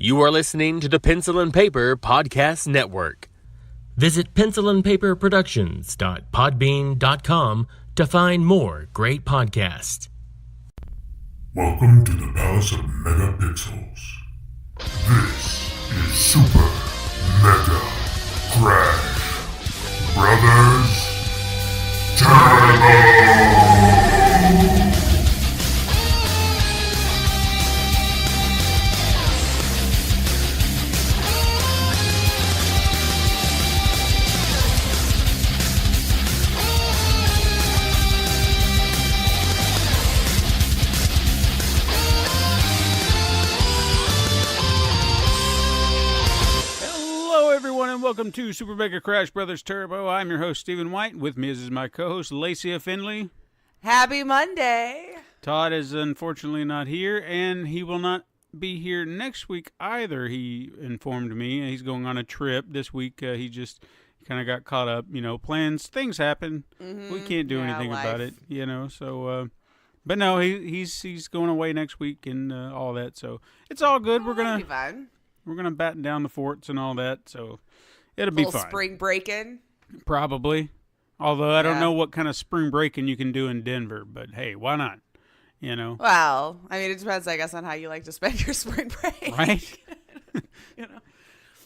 You are listening to the Pencil and Paper Podcast Network. Visit pencilandpaperproductions.podbean.com to find more great podcasts. Welcome to the Palace of Megapixels. This is Super Mega Crash Brothers Turbo! Welcome to Super Mega Crash Brothers Turbo. I'm your host, Stephen White. With me is my co-host, Lacey Finley. Happy Monday. Todd is unfortunately not here, and he will not be here next week either, he informed me. He's going on a trip this week. He just kind of got caught up, plans. Things happen. We can't do anything about it, so... but no, he's going away next week and all that, so it's all good. We're going to... fun. We're going to batten down the forts and all that, so... It'll be fine. Spring breaking? Probably. Although I don't know what kind of spring breaking you can do in Denver, but hey, why not? Well, I mean, it depends, I guess, on how you like to spend your spring break. Right?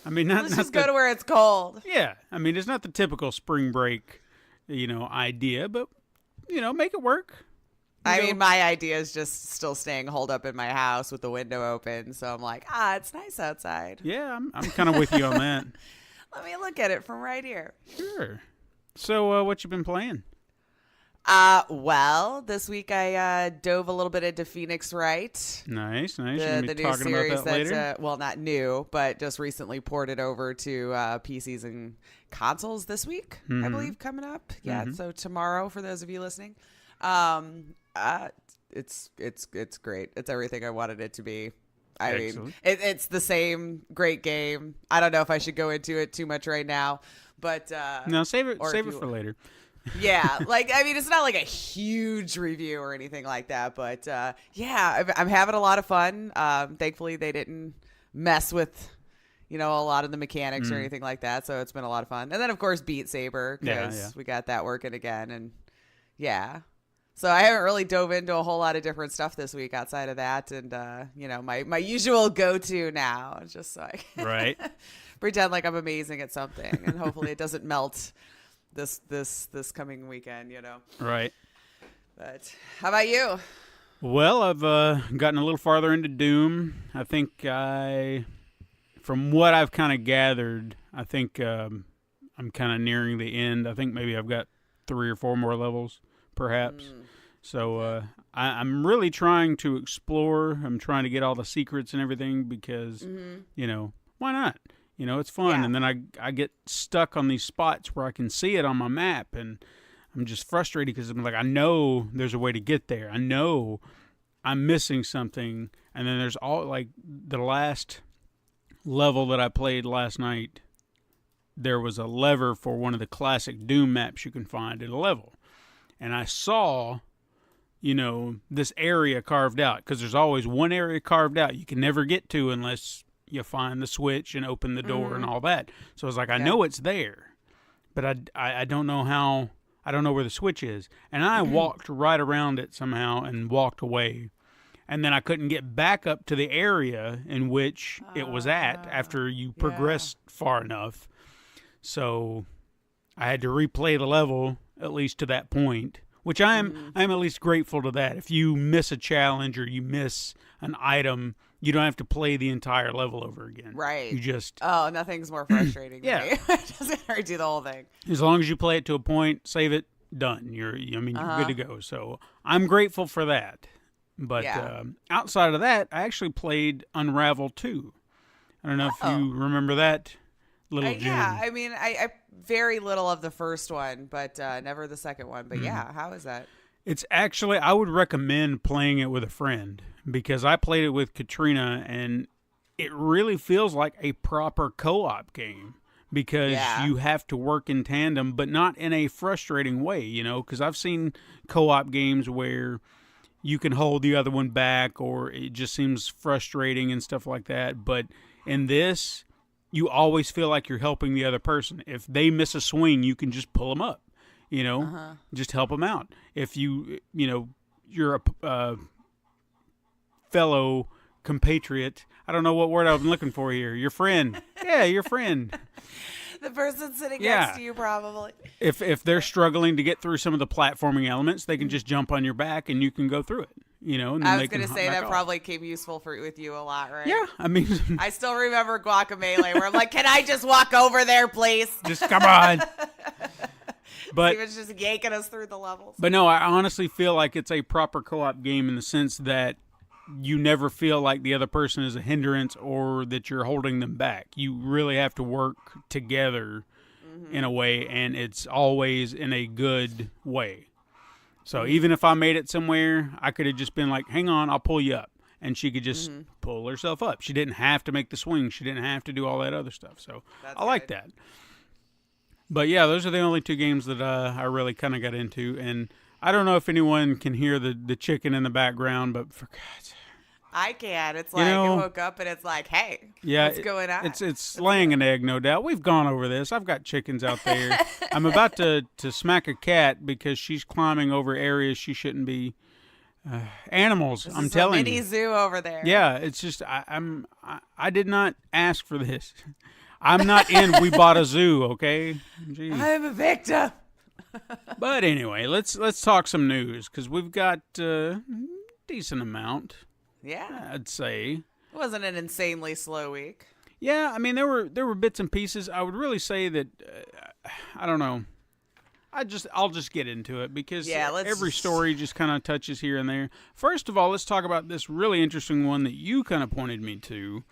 I mean, let's just go to where it's cold. Yeah. I mean, it's not the typical spring break, idea, but, make it work. I mean, my idea is just still staying holed up in my house with the window open. So I'm like, it's nice outside. Yeah, I'm kind of with you on that. Let me look at it from right here. Sure. So, what you been playing? Well, this week I dove a little bit into Phoenix Wright. Nice. You're the new talking series about that later? that's well, not new, but just recently ported over to PCs and consoles this week. I believe coming up. Yeah, so tomorrow for those of you listening. It's great. It's everything I wanted it to be. I mean, it's the same great game. I don't know if I should go into it too much right now, but no, save it for later. Yeah, it's not like a huge review or anything like that, but I'm having a lot of fun. Thankfully, they didn't mess with a lot of the mechanics or anything like that, so it's been a lot of fun. And then of course Beat Saber, because we got that working again, and so I haven't really dove into a whole lot of different stuff this week outside of that, and my usual go-to now is just so I can pretend like I'm amazing at something, and hopefully it doesn't melt this coming weekend, Right. But how about you? Well, I've gotten a little farther into Doom. I think from what I've kind of gathered, I think I'm kind of nearing the end. I think maybe I've got 3 or 4 more levels, perhaps. So I'm really trying to explore. I'm trying to get all the secrets and everything because, why not? It's fun. Yeah. And then I get stuck on these spots where I can see it on my map, and I'm just frustrated because I'm like, I know there's a way to get there. I know I'm missing something. And then there's the last level that I played last night, there was a lever for one of the classic Doom maps you can find in a level. And I saw, this area carved out, because there's always one area carved out you can never get to unless you find the switch and open the door and all that. So I was like, I know it's there, but I don't know how, I don't know where the switch is. And I walked right around it somehow and walked away. And then I couldn't get back up to the area in which it was at after you progressed far enough. So I had to replay the level at least to that point, which I'm at least grateful to that. If you miss a challenge or you miss an item, you don't have to play the entire level over again. Right. You just... nothing's more frustrating than me. It doesn't hurt you the whole thing. As long as you play it to a point, save it, done. You're good to go. So I'm grateful for that. But outside of that, I actually played Unravel 2. I don't know if you remember that little gem. Yeah, I mean, I very little of the first one, but never the second one. But how is that? It's actually, I would recommend playing it with a friend, because I played it with Katrina, and it really feels like a proper co-op game, because you have to work in tandem, but not in a frustrating way, because I've seen co-op games where you can hold the other one back, or it just seems frustrating and stuff like that. But in this, you always feel like you're helping the other person. If they miss a swing, you can just pull them up, just help them out. If you're a fellow compatriot, I don't know what word I'm looking for here. Your friend. Yeah, your friend. The person sitting next to you, probably. If they're struggling to get through some of the platforming elements, they can just jump on your back and you can go through it. And I was going to say that probably came useful with you a lot, right? Yeah, I mean, I still remember Guacamelee, where I'm like, "Can I just walk over there, please?" Just come on. But he was just yanking us through the levels. But no, I honestly feel like it's a proper co-op game in the sense that you never feel like the other person is a hindrance or that you're holding them back. You really have to work together in a way, and it's always in a good way. So even if I made it somewhere, I could have just been like, hang on, I'll pull you up. And she could just pull herself up. She didn't have to make the swing. She didn't have to do all that other stuff. So I like that. But yeah, those are the only two games that I really kind of got into. And I don't know if anyone can hear the chicken in the background, but for God's sake. I can. It's like I woke up and it's like, hey, what's going on? It's laying an egg, no doubt. We've gone over this. I've got chickens out there. I'm about to smack a cat because she's climbing over areas she shouldn't be. Animals, I'm telling you. Mini zoo over there. Yeah, it's just I did not ask for this. I'm not in We Bought a Zoo, okay? Jeez. I'm a victim. But anyway, let's talk some news because we've got a decent amount. Yeah, I'd say it wasn't an insanely slow week. Yeah, I mean there were bits and pieces. I would really say that I don't know. I'll just get into it because every story just kind of touches here and there. First of all, let's talk about this really interesting one that you kind of pointed me to,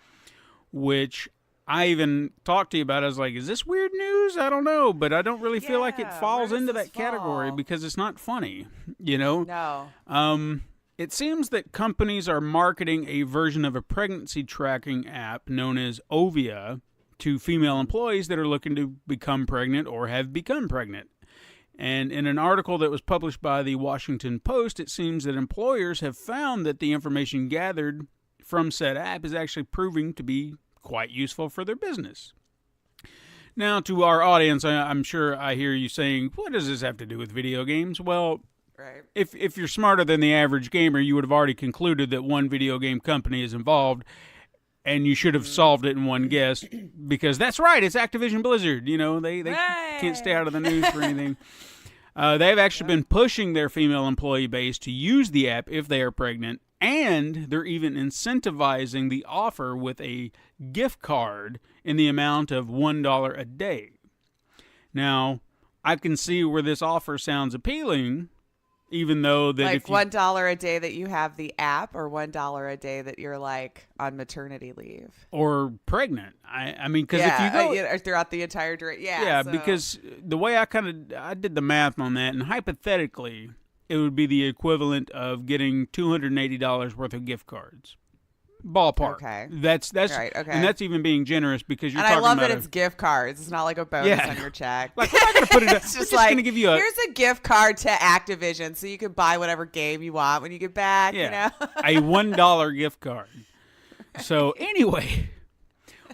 which I even talked to you about. I was like, is this weird news? I don't know, but I don't really feel like it falls into that category because it's not funny, No. It seems that companies are marketing a version of a pregnancy tracking app known as Ovia to female employees that are looking to become pregnant or have become pregnant. And in an article that was published by the Washington Post, it seems that employers have found that the information gathered from said app is actually proving to be quite useful for their business. Now, to our audience, I'm sure I hear you saying, what does this have to do with video games? Well, right. If you're smarter than the average gamer, you would have already concluded that one video game company is involved, and you should have solved it in one guess, because that's right, it's Activision Blizzard. They can't stay out of the news for anything. They've actually been pushing their female employee base to use the app if they are pregnant, and they're even incentivizing the offer with a gift card in the amount of $1 a day. Now, I can see where this offer sounds appealing, even though that if $1 a day that you have the app, or $1 a day that you're like on maternity leave or pregnant. I mean, because if you go throughout the entire duration, because the way I did the math on that, and hypothetically, it would be the equivalent of getting $280 worth of gift cards. Ballpark. Okay. That's right. Okay. And that's even being generous because you're and talking I love about that it's gift cards. It's not like a bonus on your check. Like, we're not going to put it. It's just going to give you here's a gift card to Activision, so you can buy whatever game you want when you get back. Yeah. A $1 gift card. So anyway,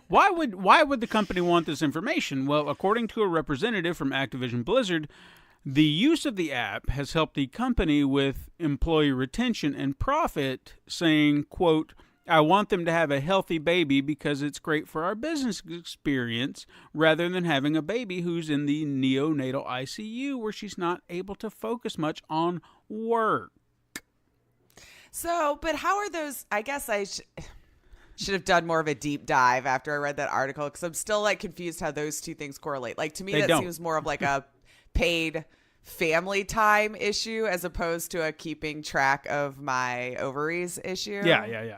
why would the company want this information? Well, according to a representative from Activision Blizzard, the use of the app has helped the company with employee retention and profit, saying, quote, I want them to have a healthy baby because it's great for our business experience rather than having a baby who's in the neonatal ICU where she's not able to focus much on work. So, but how are those? I guess I should have done more of a deep dive after I read that article because I'm still like confused how those two things correlate. Like to me, that seems more of like a paid family time issue as opposed to a keeping track of my ovaries issue. Yeah.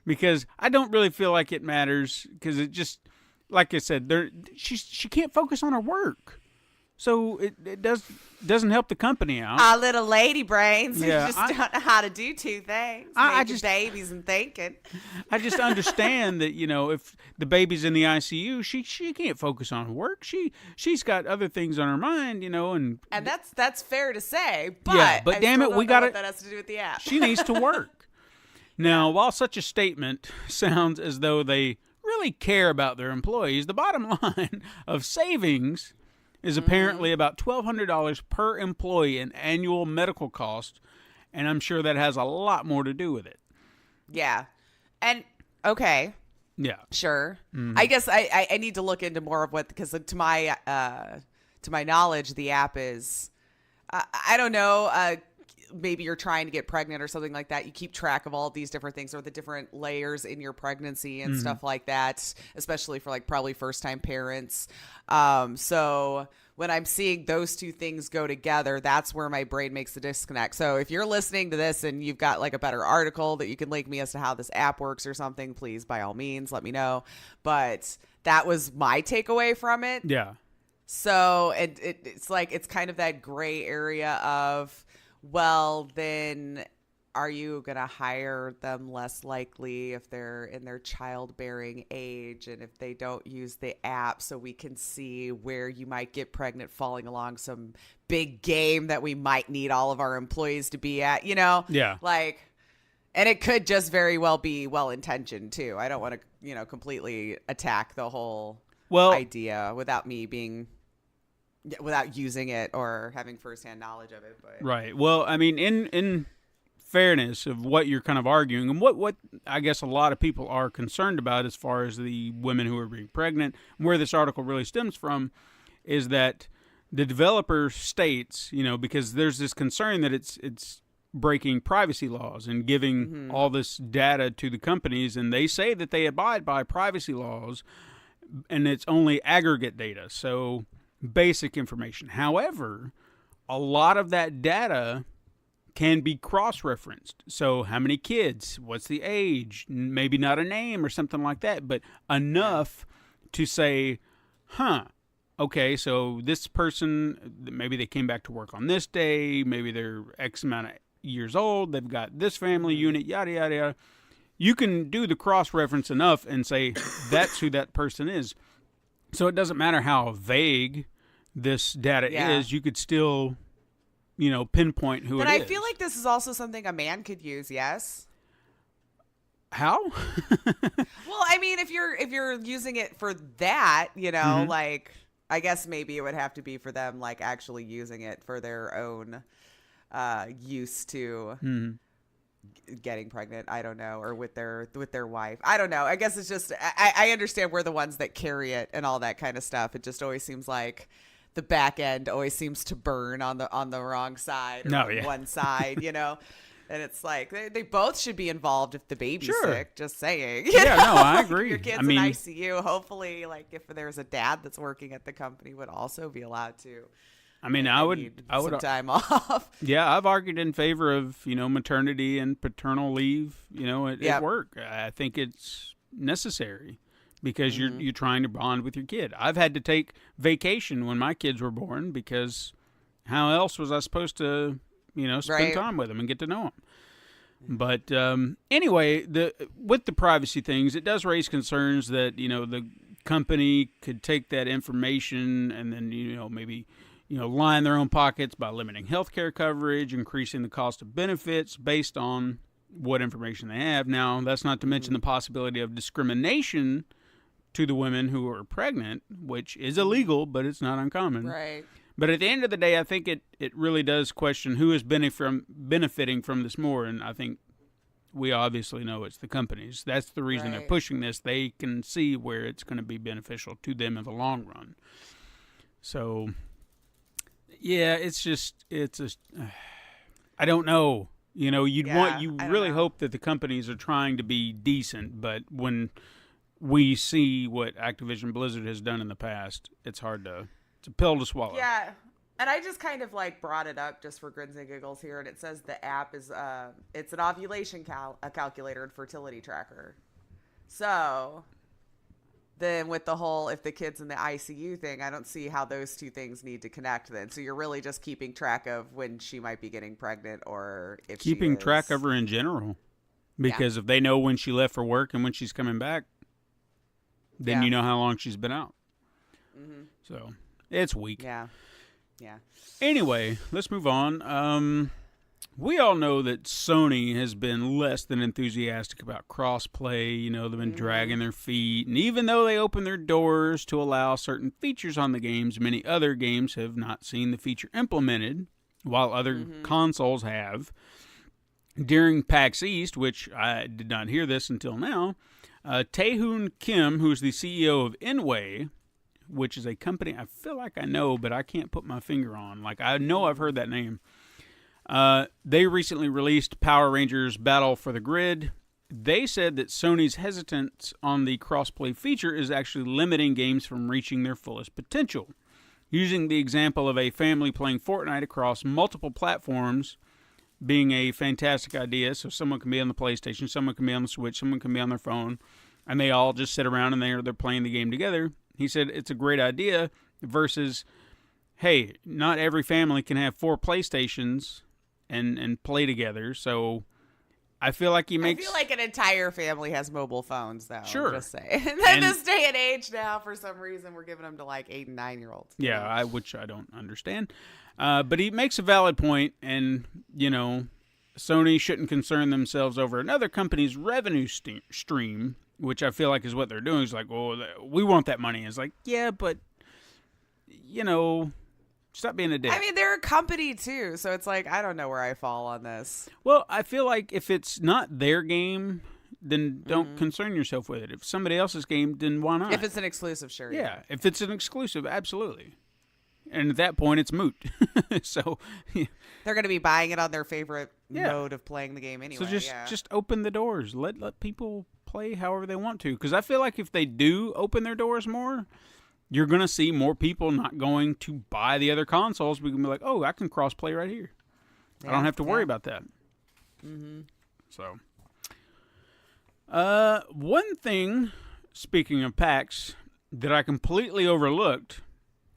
Because I don't really feel like it matters because it just, like I said, she can't focus on her work. So it doesn't help the company out. Our little lady brains. Yeah, We just don't know how to do two things. Making babies and thinking. I just understand that, if the baby's in the ICU, she can't focus on work. She's got other things on her mind, and that's fair to say. But but damn it, we got it. That has to do with the app. She needs to work. Now, while such a statement sounds as though they really care about their employees, the bottom line of savings is apparently about $1,200 per employee in annual medical cost, and I'm sure that has a lot more to do with it. Yeah. And, okay. Yeah. Sure. I guess I need to look into more of what, because to my knowledge, the app is, I don't know, maybe you're trying to get pregnant or something like that. You keep track of all of these different things or the different layers in your pregnancy and stuff like that, especially for like probably first time parents. So when I'm seeing those two things go together, that's where my brain makes the disconnect. So if you're listening to this and you've got like a better article that you can link me as to how this app works or something, please, by all means, let me know. But that was my takeaway from it. Yeah. So it's like, it's kind of that gray area of, well, then are you going to hire them less likely if they're in their childbearing age and if they don't use the app so we can see where you might get pregnant falling along some big game that we might need all of our employees to be at, Yeah. Like, and it could just very well be well-intentioned too. I don't want to, completely attack the whole idea without using it or having firsthand knowledge of it. But Right. Well, I mean, in fairness of what you're kind of arguing and what I guess a lot of people are concerned about as far as the women who are being pregnant, where this article really stems from is that the developer states, because there's this concern that it's breaking privacy laws and giving all this data to the companies, and they say that they abide by privacy laws and it's only aggregate data. So basic information. However, a lot of that data can be cross-referenced. So how many kids? What's the age? Maybe not a name or something like that, but enough to say, okay, so this person, maybe they came back to work on this day, maybe they're X amount of years old, they've got this family unit, yada, yada, yada. You can do the cross-reference enough and say that's who that person is. So it doesn't matter how vague this data is, you could still, pinpoint who it is. But I feel like this is also something a man could use, yes? How? Well, I mean, if you're using it for that, like, I guess maybe it would have to be for them, like, actually using it for their own use to getting pregnant. I don't know, or with their wife. I don't know. I guess it's just I understand we're the ones that carry it and all that kind of stuff. It just always seems like the back end always seems to burn on the wrong side or one side, and it's like they both should be involved if the baby's sick. Just saying. Yeah, no, I agree. Your kid's in ICU. Hopefully, like if there's a dad that's working at the company, would also be allowed to. I mean, I would some time off. Yeah, I've argued in favor of maternity and paternal leave. At work. I think it's necessary because you're trying to bond with your kid. I've had to take vacation when my kids were born because how else was I supposed to spend time with them and get to know them? But anyway, with the privacy things, it does raise concerns that the company could take that information and then maybe line their own pockets by limiting healthcare coverage, increasing the cost of benefits based on what information they have. Now, that's not to mention the possibility of discrimination to the women who are pregnant, which is illegal, but it's not uncommon. Right. But at the end of the day, I think it really does question who is benefiting from this more, and I think we obviously know it's the companies. That's the reason they're pushing this. They can see where it's going to be beneficial to them in the long run. So, yeah, I don't know. You really hope that the companies are trying to be decent, but when we see what Activision Blizzard has done in the past, it's a pill to swallow. Yeah. And I just kind of like brought it up just for grins and giggles here. And it says the app is, it's an ovulation calculator and fertility tracker. So then with the whole, if the kid's in the ICU thing, I don't see how those two things need to connect then. So you're really just keeping track of when she might be getting pregnant or if keeping she is. track of her in general. Because if they know when she left for work and when she's coming back, then you know how long she's been out. Mm-hmm. So it's weak. Yeah. Anyway, let's move on. We all know that Sony has been less than enthusiastic about crossplay. You know, they've been dragging their feet. And even though they open their doors to allow certain features on the games, many other games have not seen the feature implemented, while other consoles have. During PAX East, which I did not hear this until now, Tae-hoon Kim, who's the CEO of Inway, which is a company I feel like I know, but I can't put my finger on. Like, I know I've heard that name. They recently released Power Rangers Battle for the Grid. They said that Sony's hesitance on the crossplay feature is actually limiting games from reaching their fullest potential. Using the example of a family playing Fortnite across multiple platforms being a fantastic idea, so someone can be on the PlayStation, someone can be on the Switch, someone can be on their phone, and they all just sit around and they're playing the game together. He said it's a great idea versus, hey, not every family can have 4 PlayStations and play together. So I feel like he makes... I feel like an entire family has mobile phones, though. Sure. I'm just saying. In this day and age now, for some reason, we're giving them to like 8 and 9-year-olds. Yeah, which I don't understand. But he makes a valid point, and, you know, Sony shouldn't concern themselves over another company's revenue stream, which I feel like is what they're doing. It's like, well, we want that money. It's like, yeah, but, you know... Stop being a dick. I mean, they're a company, too, so it's like, I don't know where I fall on this. Well, I feel like if it's not their game, then don't concern yourself with it. If somebody else's game, then why not? If it's an exclusive, sure. Yeah, if it's an exclusive, absolutely. And at that point, it's moot. So they're going to be buying it on their favorite mode of playing the game anyway. So just open the doors. Let people play however they want to. Because I feel like if they do open their doors more... You're going to see more people not going to buy the other consoles. We can be like, oh, I can cross-play right here. I don't have to worry about that. Mm-hmm. So, one thing, speaking of PAX, that I completely overlooked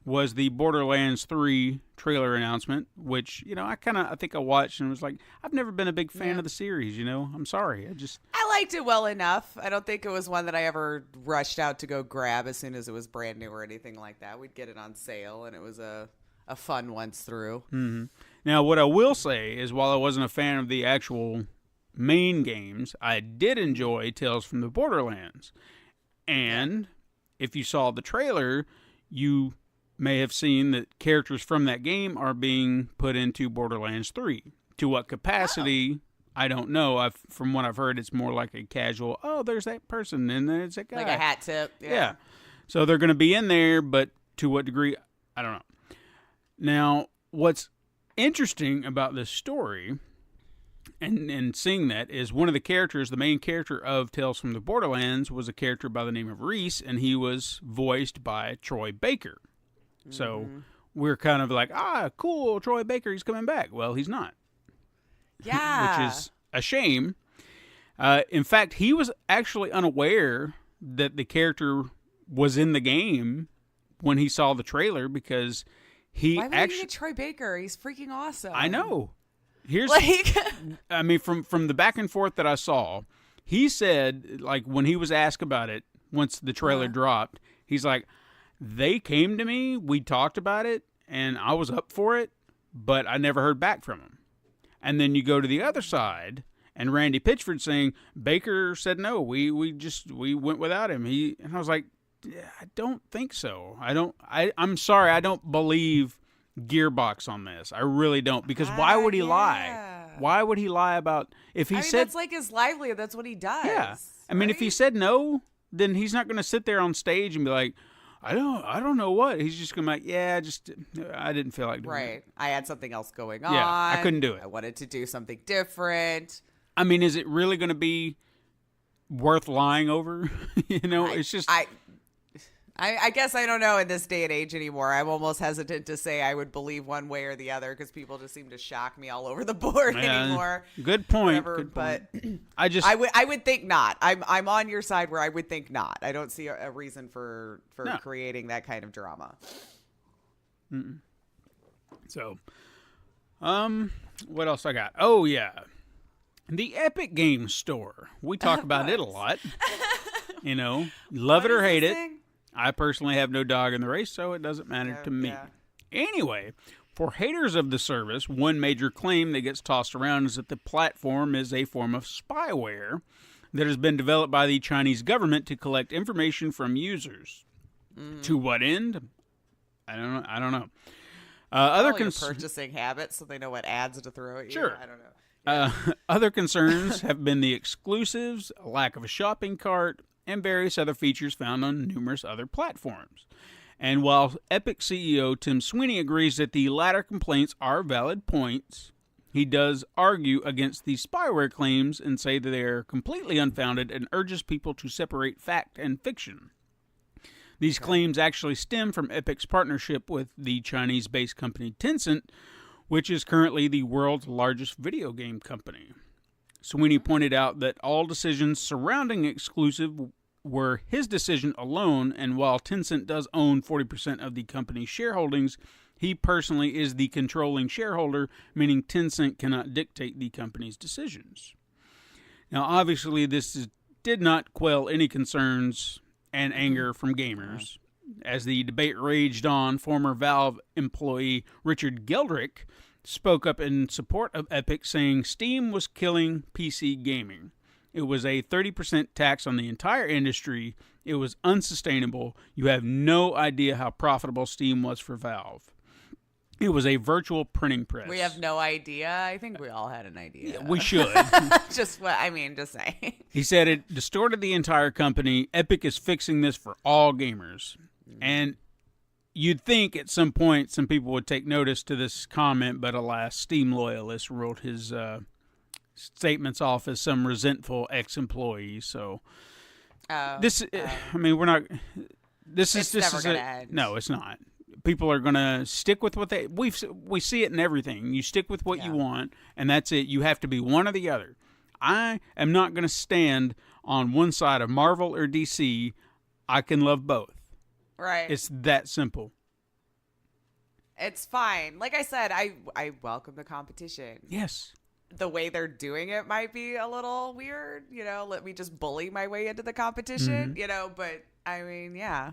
was the Borderlands 3 trailer announcement, which, you know, I think I watched and was like, I've never been a big fan of the series, you know? I'm sorry. I liked it well enough. I don't think it was one that I ever rushed out to go grab as soon as it was brand new or anything like that. We'd get it on sale, and it was a fun once through. Mm-hmm. Now, what I will say is while I wasn't a fan of the actual main games, I did enjoy Tales from the Borderlands. And if you saw the trailer, you may have seen that characters from that game are being put into Borderlands 3. To what capacity, I don't know. From what I've heard, it's more like a casual, oh, there's that person, and then it's that guy. Like a hat tip. Yeah. So they're going to be in there, but to what degree, I don't know. Now, what's interesting about this story and seeing that is one of the characters, the main character of Tales from the Borderlands, was a character by the name of Reese, and he was voiced by Troy Baker. So we're kind of like, cool, Troy Baker, he's coming back. Well, he's not. Yeah. Which is a shame. In fact, he was actually unaware that the character was in the game when he saw the trailer because he Why would you get Troy Baker? He's freaking awesome. I know. Here's like I mean, from the back and forth that I saw, he said, like, when he was asked about it, once the trailer dropped, he's like, they came to me, we talked about it, and I was up for it, but I never heard back from him. And then you go to the other side, and Randy Pitchford saying, Baker said no, we went without him. And I was like, I don't think so. I'm sorry, I don't believe Gearbox on this. I really don't, because why would he lie? Why would he lie about, if he said... that's like his livelihood, that's what he does. Yeah. I mean, if he said no, then he's not going to sit there on stage and be like, I don't know what. He's just going to be like, I didn't feel like doing it. Right. I had something else going on. Yeah, I couldn't do it. I wanted to do something different. I mean, is it really going to be worth lying over? You know, it's just... I guess I don't know in this day and age anymore. I'm almost hesitant to say I would believe one way or the other because people just seem to shock me all over the board anymore. Good point. Whatever, good point. But I would think not. I'm on your side where I would think not. I don't see a reason for creating that kind of drama. Mm-mm. So, what else I got? Oh yeah, the Epic Games Store. We talk about it a lot. You know, love it or hate it. Thing? I personally have no dog in the race, so it doesn't matter to me. Yeah. Anyway, for haters of the service, one major claim that gets tossed around is that the platform is a form of spyware that has been developed by the Chinese government to collect information from users. To what end? I don't know. Other purchasing habits, so they know what ads to throw at you. Sure. I don't know. Other concerns have been the exclusives, a lack of a shopping cart, and various other features found on numerous other platforms. And while Epic CEO Tim Sweeney agrees that the latter complaints are valid points, he does argue against the spyware claims and say that they are completely unfounded and urges people to separate fact and fiction. These claims actually stem from Epic's partnership with the Chinese-based company Tencent, which is currently the world's largest video game company. Sweeney pointed out that all decisions surrounding exclusive were his decision alone, and while Tencent does own 40% of the company's shareholdings, he personally is the controlling shareholder, meaning Tencent cannot dictate the company's decisions. Now, obviously, this did not quell any concerns and anger from gamers. As the debate raged on, former Valve employee Richard Geldrick spoke up in support of Epic, saying Steam was killing PC gaming. It was a 30% tax on the entire industry. It was unsustainable. You have no idea how profitable Steam was for Valve. It was a virtual printing press. We have no idea. I think we all had an idea. Yeah, we should. Just saying. He said it distorted the entire company. Epic is fixing this for all gamers. And you'd think at some point some people would take notice to this comment, but alas, Steam loyalists wrote his statements off as some resentful ex-employee. So we're not. This never is gonna end. No, it's not. People are gonna stick with what we see it in everything. You stick with what you want, and that's it. You have to be one or the other. I am not gonna stand on one side of Marvel or DC. I can love both. Right. It's that simple. It's fine. Like I said, I welcome the competition. Yes. The way they're doing it might be a little weird, let me just bully my way into the competition, but I mean, yeah.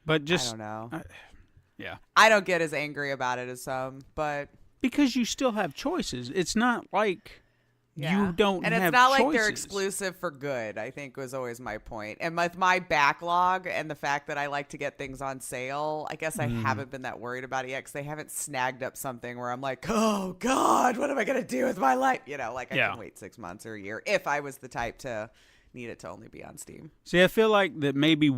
But just I don't know. Yeah. I don't get as angry about it as some, but because you still have choices. It's not like you don't have choices. And it's not like they're exclusive for good, I think was always my point. And with my backlog and the fact that I like to get things on sale, I guess I haven't been that worried about it yet because they haven't snagged up something where I'm like, oh, God, what am I going to do with my life? I can wait 6 months or a year if I was the type to need it to only be on Steam. See, I feel like that maybe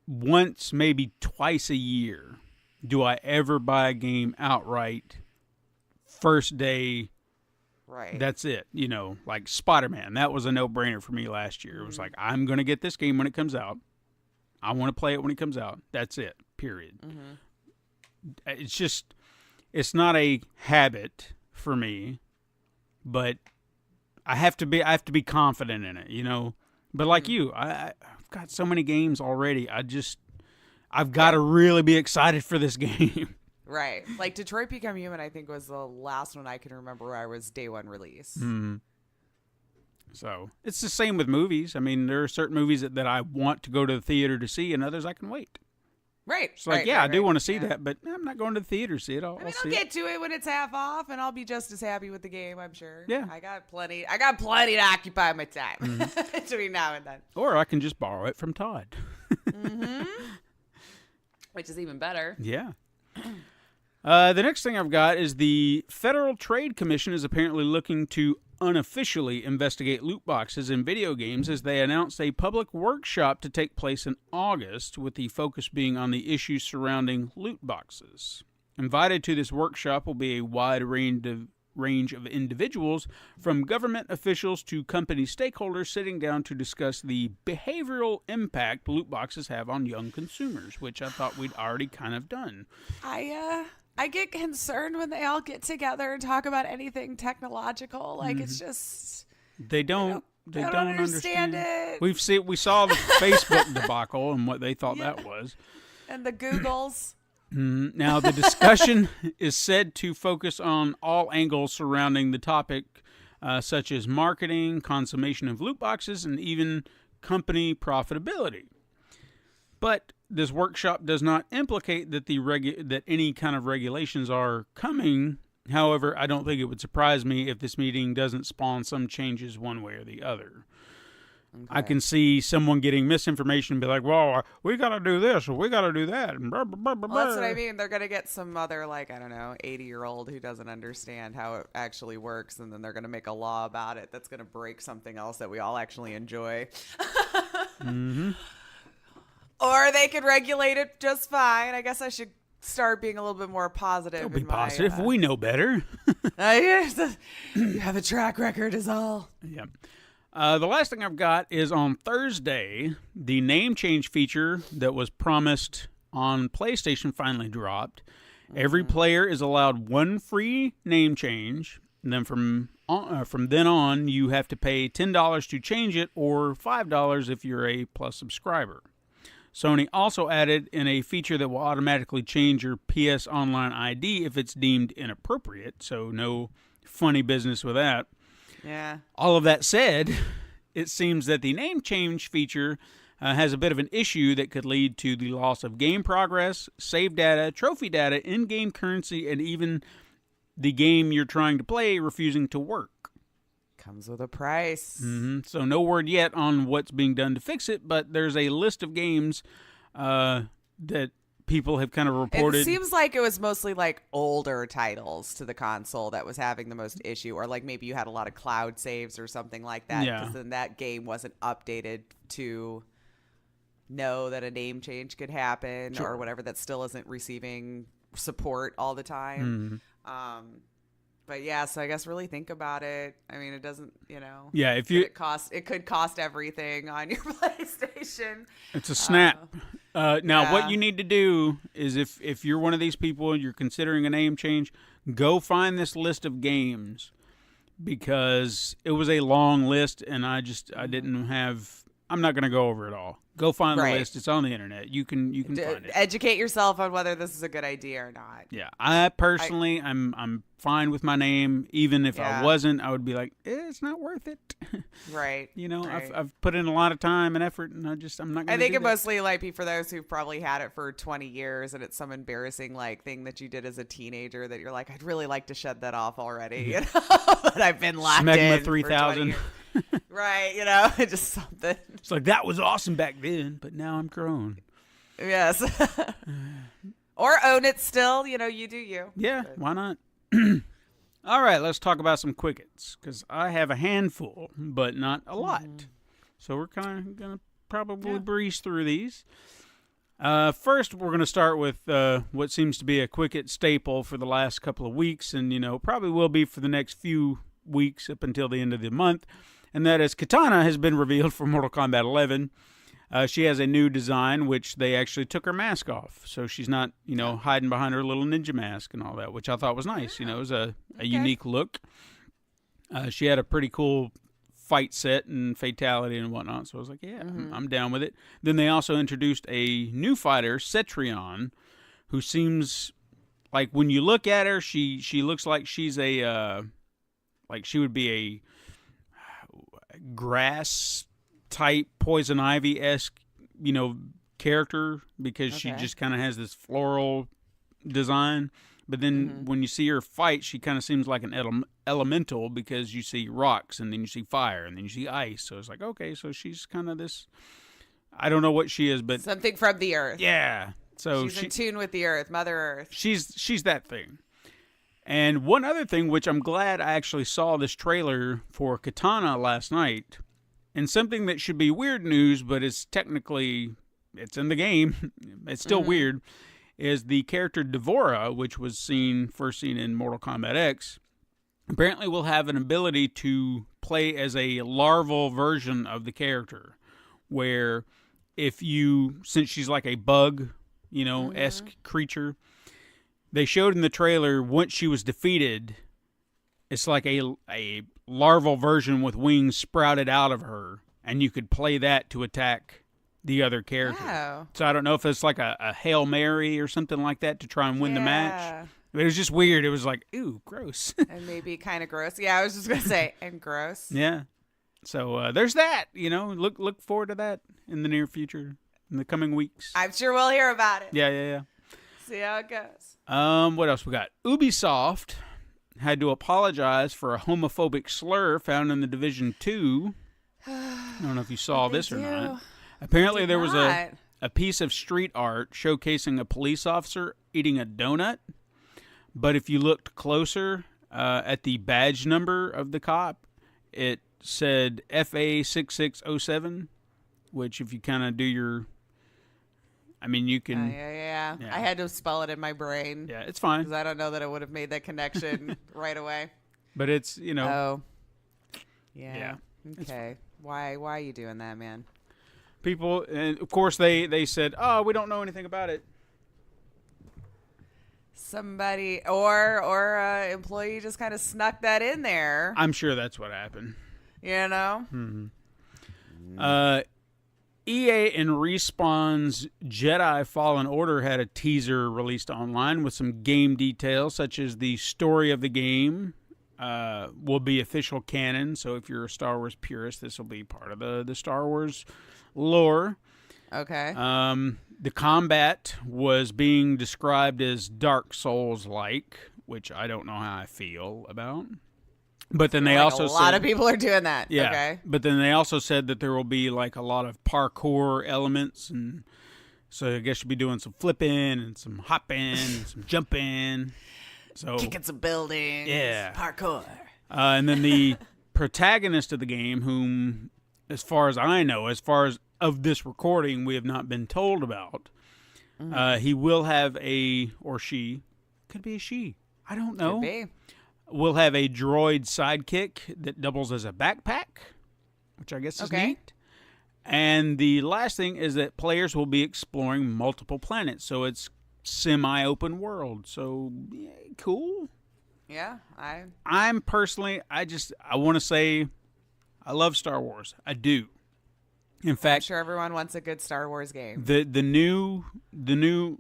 once, maybe twice a year do I ever buy a game outright first day. Right. That's it. Like Spider-Man. That was a no-brainer for me last year. It was like, I'm going to get this game when it comes out. I want to play it when it comes out. That's it. Period. It's just, it's not a habit for me, but I have to be confident in it, But like you, I've got so many games already. I've got to really be excited for this game. Right. Like Detroit Become Human, I think, was the last one I can remember where I was day one release. So it's the same with movies. I mean, there are certain movies that I want to go to the theater to see, and others I can wait. Right. It's like, I do want to see that, but I'm not going to the theater to see it. I'll get to it when it's half off, and I'll be just as happy with the game, I'm sure. Yeah. I got plenty to occupy my time between now and then. Or I can just borrow it from Todd. Which is even better. Yeah. The next thing I've got is the Federal Trade Commission is apparently looking to unofficially investigate loot boxes in video games as they announced a public workshop to take place in August, with the focus being on the issues surrounding loot boxes. Invited to this workshop will be a wide range range of individuals, from government officials to company stakeholders, sitting down to discuss the behavioral impact loot boxes have on young consumers, which I thought we'd already kind of done. I get concerned when they all get together and talk about anything technological. Like, it's just... They don't understand it. We saw the Facebook debacle and what they thought that was. And the Googles. Now, the discussion is said to focus on all angles surrounding the topic, such as marketing, consummation of loot boxes, and even company profitability. But this workshop does not implicate that that any kind of regulations are coming. However, I don't think it would surprise me if this meeting doesn't spawn some changes one way or the other. Okay. I can see someone getting misinformation and be like, well, we got to do this or we got to do that. And blah, blah, blah, blah. Well, that's what I mean. They're going to get some other, 80-year-old who doesn't understand how it actually works, and then they're going to make a law about it that's going to break something else that we all actually enjoy. Mm-hmm. Or they could regulate it just fine. I guess I should start being a little bit more positive. Don't be positive. We know better. You have a track record is all. Yeah. The last thing I've got is on Thursday, the name change feature that was promised on PlayStation finally dropped. Every player is allowed one free name change. And then from then on, you have to pay $10 to change it, or $5 if you're a Plus subscriber. Sony also added in a feature that will automatically change your PS Online ID if it's deemed inappropriate, so no funny business with that. Yeah. All of that said, it seems that the name change feature has a bit of an issue that could lead to the loss of game progress, save data, trophy data, in-game currency, and even the game you're trying to play refusing to work. Comes with a price. Mm-hmm. So no word yet on what's being done to fix it, but there's a list of games that people have kind of reported. It seems like it was mostly older titles to the console that was having the most issue, or maybe you had a lot of cloud saves or something like that, because then that game wasn't updated to know that a name change could happen, or whatever, that still isn't receiving support all the time. Mm-hmm. But yeah, so I guess really think about it. I mean, it doesn't, Yeah, if it could cost everything on your PlayStation. It's a snap. Now, what you need to do is, if you're one of these people and you're considering a name change, go find this list of games, because it was a long list, and I'm not going to go over it all. Go find the list. It's on the internet. You can find it. Educate yourself on whether this is a good idea or not. Yeah, I personally, I'm fine with my name. Even if I wasn't, I would be like, it's not worth it. Right. Right. I've put in a lot of time and effort, and I'm not going to. I think it mostly be for those who've probably had it for 20 years, and it's some embarrassing thing that you did as a teenager that you're like, I'd really like to shed that off already. But I've been locked Smegma in 3000. Right, just something. It's that was awesome back then, but now I'm grown. Yes. Or own it still, you do you. Yeah, why not? All right, let's talk about some quickets, because I have a handful, but not a lot. So we're kind of going to probably breeze through these. First, we're going to start with what seems to be a quicket staple for the last couple of weeks, and, probably will be for the next few weeks up until the end of the month. And that is, Katana has been revealed for Mortal Kombat 11. She has a new design, which they actually took her mask off. So she's not, hiding behind her little ninja mask and all that, which I thought was nice. It was a unique look. She had a pretty cool fight set and fatality and whatnot. So I was like, I'm down with it. Then they also introduced a new fighter, Cetrion, who seems like, when you look at her, she looks like she's she would be a grass type Poison Ivy-esque, character, because she just kind of has this floral design. But then when you see her fight, she kind of seems like an elemental, because you see rocks, and then you see fire, and then you see ice. So it's like, okay, so she's kind of this, I don't know what she is, but something from the earth. Yeah. So she's in tune with the earth, Mother Earth. She's that thing. And one other thing, which I'm glad I actually saw this trailer for Katana last night, and something that should be weird news, but it's technically, it's in the game, it's still weird, is the character Devora, which was first seen in Mortal Kombat X, apparently will have an ability to play as a larval version of the character, where since she's like a bug, esque creature, they showed in the trailer once she was defeated, it's like a larval version with wings sprouted out of her, and you could play that to attack the other character. Oh. So I don't know if it's like a Hail Mary or something like that to try and win the match. But it was just weird. It was like, ooh, gross. And maybe kind of gross. Yeah, I was just going to say, and gross. Yeah. So there's that. Look forward to that in the near future, in the coming weeks. I'm sure we'll hear about it. Yeah. See how it goes. What else we got? Ubisoft had to apologize for a homophobic slur found in The Division 2. I don't know if you saw this or not. Apparently there was a piece of street art showcasing a police officer eating a donut. But if you looked closer at the badge number of the cop, it said FA6607, which if you kind of do your... you can... Yeah. I had to spell it in my brain. Yeah, it's fine. Because I don't know that I would have made that connection right away. But it's, Oh. Yeah. Okay. Why are you doing that, man? People, and of course, they said, oh, we don't know anything about it. Somebody or employee just kind of snuck that in there. I'm sure that's what happened. Mm-hmm. EA and Respawn's Jedi Fallen Order had a teaser released online with some game details, such as the story of the game will be official canon. So if you're a Star Wars purist, this will be part of the Star Wars lore. Okay. The combat was being described as Dark Souls-like, which I don't know how I feel about. But then they also said... a lot of people are doing that. Yeah. Okay. But then they also said that there will be like a lot of parkour elements, and so I guess you'll be doing some flipping and some hopping and some jumping. So kicking some buildings. Yeah. Parkour. And then the protagonist of the game, whom, as far as I know, as far as of this recording, we have not been told about. He will have or she, could be a she, I don't know. Could be. Will have a droid sidekick that doubles as a backpack, which I guess is neat. And the last thing is that players will be exploring multiple planets, so it's semi-open world. So, yeah, cool. Yeah, I'm personally, I want to say I love Star Wars. I do. In fact, I'm sure everyone wants a good Star Wars game. The new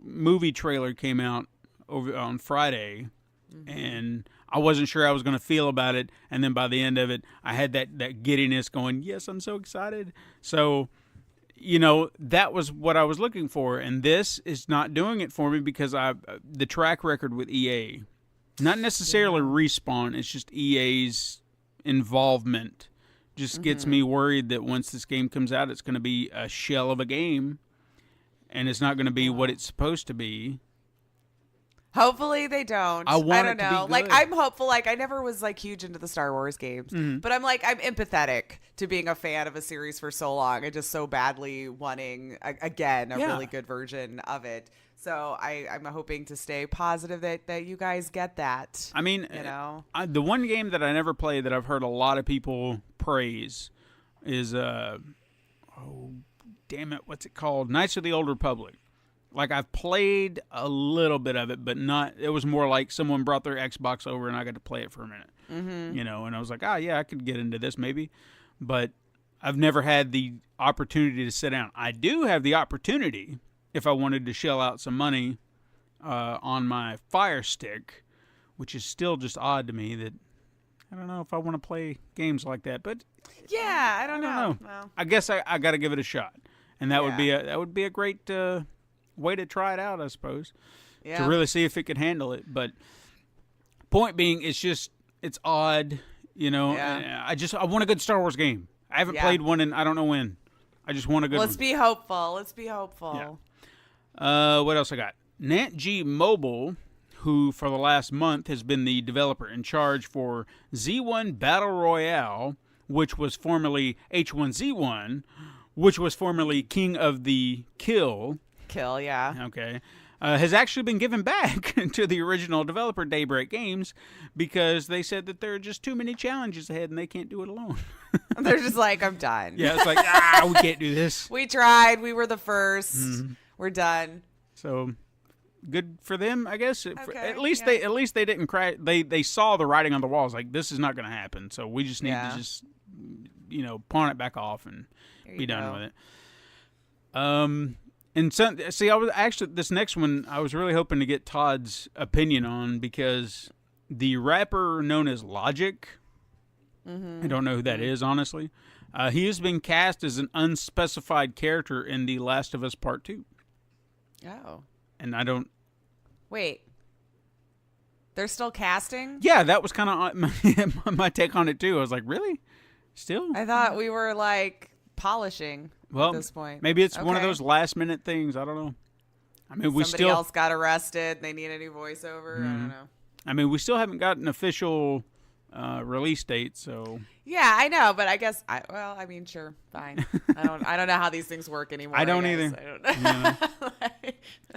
movie trailer came out over on Friday, and I wasn't sure I was going to feel about it. And then by the end of it, I had that giddiness going, yes, I'm so excited. So, that was what I was looking for. And this is not doing it for me because the track record with EA, not necessarily Respawn, it's just EA's involvement just gets me worried that once this game comes out, it's going to be a shell of a game, and it's not going to be what it's supposed to be. Hopefully they don't. I want don't it to be know. good. Like, I'm hopeful. Like, I never was like huge into the Star Wars games, but I'm empathetic to being a fan of a series for so long and just so badly wanting again a really good version of it. So I'm hoping to stay positive that you guys get that. I mean, the one game that I never played that I've heard a lot of people praise is what's it called? Knights of the Old Republic. Like, I've played a little bit of it, but not. It was more like someone brought their Xbox over and I got to play it for a minute. And I was like, yeah, I could get into this maybe, but I've never had the opportunity to sit down. I do have the opportunity if I wanted to shell out some money on my Fire Stick, which is still just odd to me that I don't know if I want to play games like that. But yeah, I don't know. Well, I guess I got to give it a shot, and that would be a great way to try it out, I suppose, to really see if it could handle it. But point being, it's odd, I want a good Star Wars game. I haven't played one in I don't know when. I just want a good one. Let's be hopeful. Yeah. What else I got? Nat G Mobile, who for the last month has been the developer in charge for Z1 Battle Royale, which was formerly H1Z1, which was formerly King of the Kill. Yeah. Okay. has actually been given back to the original developer, Daybreak Games, because they said that there are just too many challenges ahead and they can't do it alone. They're just like, I'm done. Yeah, it's like, we can't do this. We tried. We were the first. We're done. So good for them, I guess. Okay, At least they didn't cry. They saw the writing on the walls, like this is not going to happen. So we just need to just pawn it back off and be done with it. And so, see, I was actually this next one I was really hoping to get Todd's opinion on because the rapper known as Logic, I don't know who that is honestly. He has been cast as an unspecified character in The Last of Us Part 2. Oh. And I don't... Wait. They're still casting? Yeah, that was kind of my take on it, too. I was like, really? Still? I thought we were, like, polishing at this point. Maybe it's one of those last-minute things. I don't know. I mean, Somebody else got arrested. They need a new voiceover. I don't know. I mean, we still haven't got an official release date, so... Yeah, I know, but I guess sure, fine. I don't know how these things work anymore. I don't either. I don't know.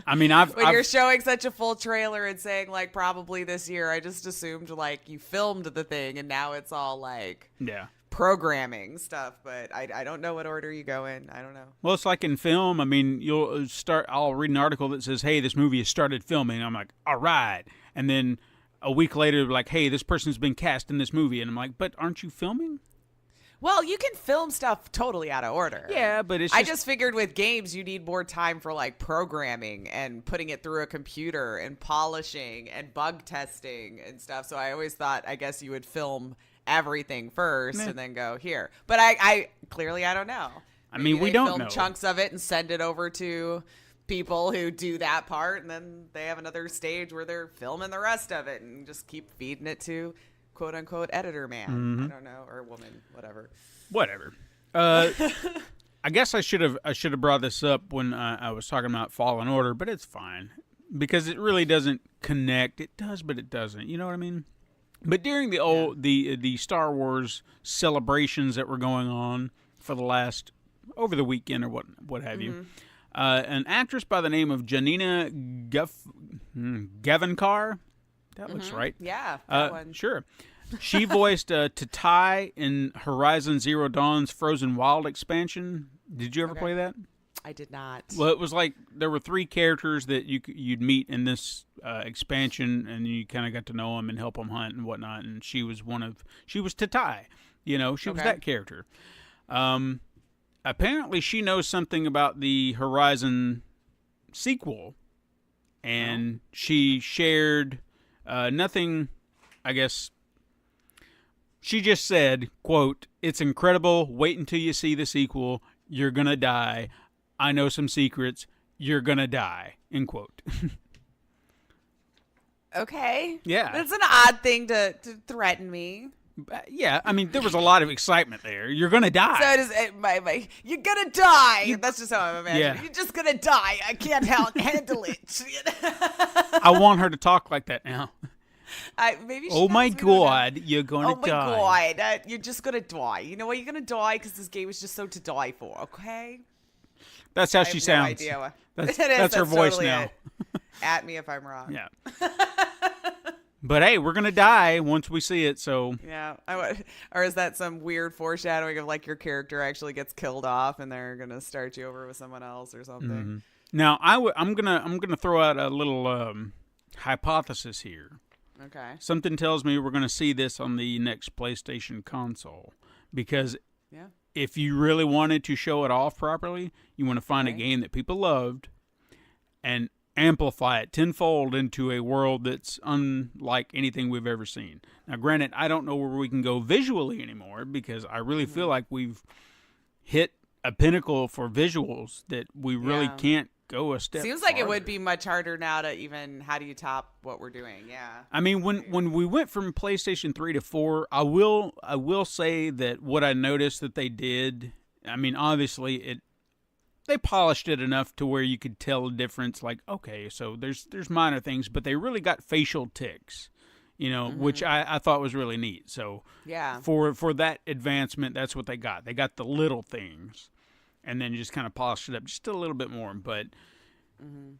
I mean, when you're showing such a full trailer and saying like probably this year, I just assumed like you filmed the thing and now it's all like programming stuff. But I don't know what order you go in. I don't know. Well, it's like in film. I mean, I'll read an article that says, "Hey, this movie has started filming." I'm like, "All right," and then a week later, like, hey, this person's been cast in this movie. And I'm like, but aren't you filming? Well, you can film stuff totally out of order. Yeah, but I just figured with games, you need more time for, like, programming and putting it through a computer and polishing and bug testing and stuff. So I always thought, I guess you would film everything first and then go here. But I clearly, I don't know. Maybe we don't know. Chunks of it and send it over to people who do that part, and then they have another stage where they're filming the rest of it and just keep feeding it to quote unquote editor man. I don't know, or woman, whatever. I guess I should have brought this up when I was talking about Fallen Order, but it's fine because it really doesn't connect. It does, but it doesn't. You know what I mean? But during the Star Wars celebrations that were going on for over the weekend or what have you. An actress by the name of Janina Gavankar, that looks right. Yeah, that one. Sure. She voiced Tatai in Horizon Zero Dawn's Frozen Wild expansion. Did you ever play that? I did not. Well, it was like there were 3 characters that you'd meet in this expansion, and you kind of got to know them and help them hunt and whatnot. And she was Tatai. She was that character. Apparently, she knows something about the Horizon sequel, and she shared nothing, I guess. She just said, quote, "It's incredible. Wait until you see the sequel. You're going to die. I know some secrets. You're going to die," end quote. Okay. Yeah. That's an odd thing to threaten me. Yeah, I mean, there was a lot of excitement there. You're going to die. So you're going to die. That's just how I'm imagining. Yeah. You're just going to die. I can't handle it. I want her to talk like that now. Maybe. Oh my God, you're going to die. Oh my God, you're just going to die. You know why you're going to die? Because this game is just so to die for, okay? That's how she sounds. No idea. That's her voice totally now. At me if I'm wrong. Yeah. But hey, we're gonna die once we see it. So yeah, or is that some weird foreshadowing of like your character actually gets killed off and they're gonna start you over with someone else or something? Now I'm gonna throw out a little hypothesis here. Okay. Something tells me we're gonna see this on the next PlayStation console because if you really wanted to show it off properly, you want to find a game that people loved and amplify it tenfold into a world that's unlike anything we've ever seen. Now, granted, I don't know where we can go visually anymore because I really feel like we've hit a pinnacle for visuals that we really can't go a step Seems like farther. it would be much harder now to even, how do you top what we're doing? Yeah. I mean, when we went from PlayStation 3 to 4, I will say that what I noticed that they did, I mean, obviously they polished it enough to where you could tell a difference. Like, okay, so there's minor things, but they really got facial tics, which I thought was really neat. So yeah, for that advancement, that's what they got. They got the little things, and then just kind of polished it up just a little bit more. But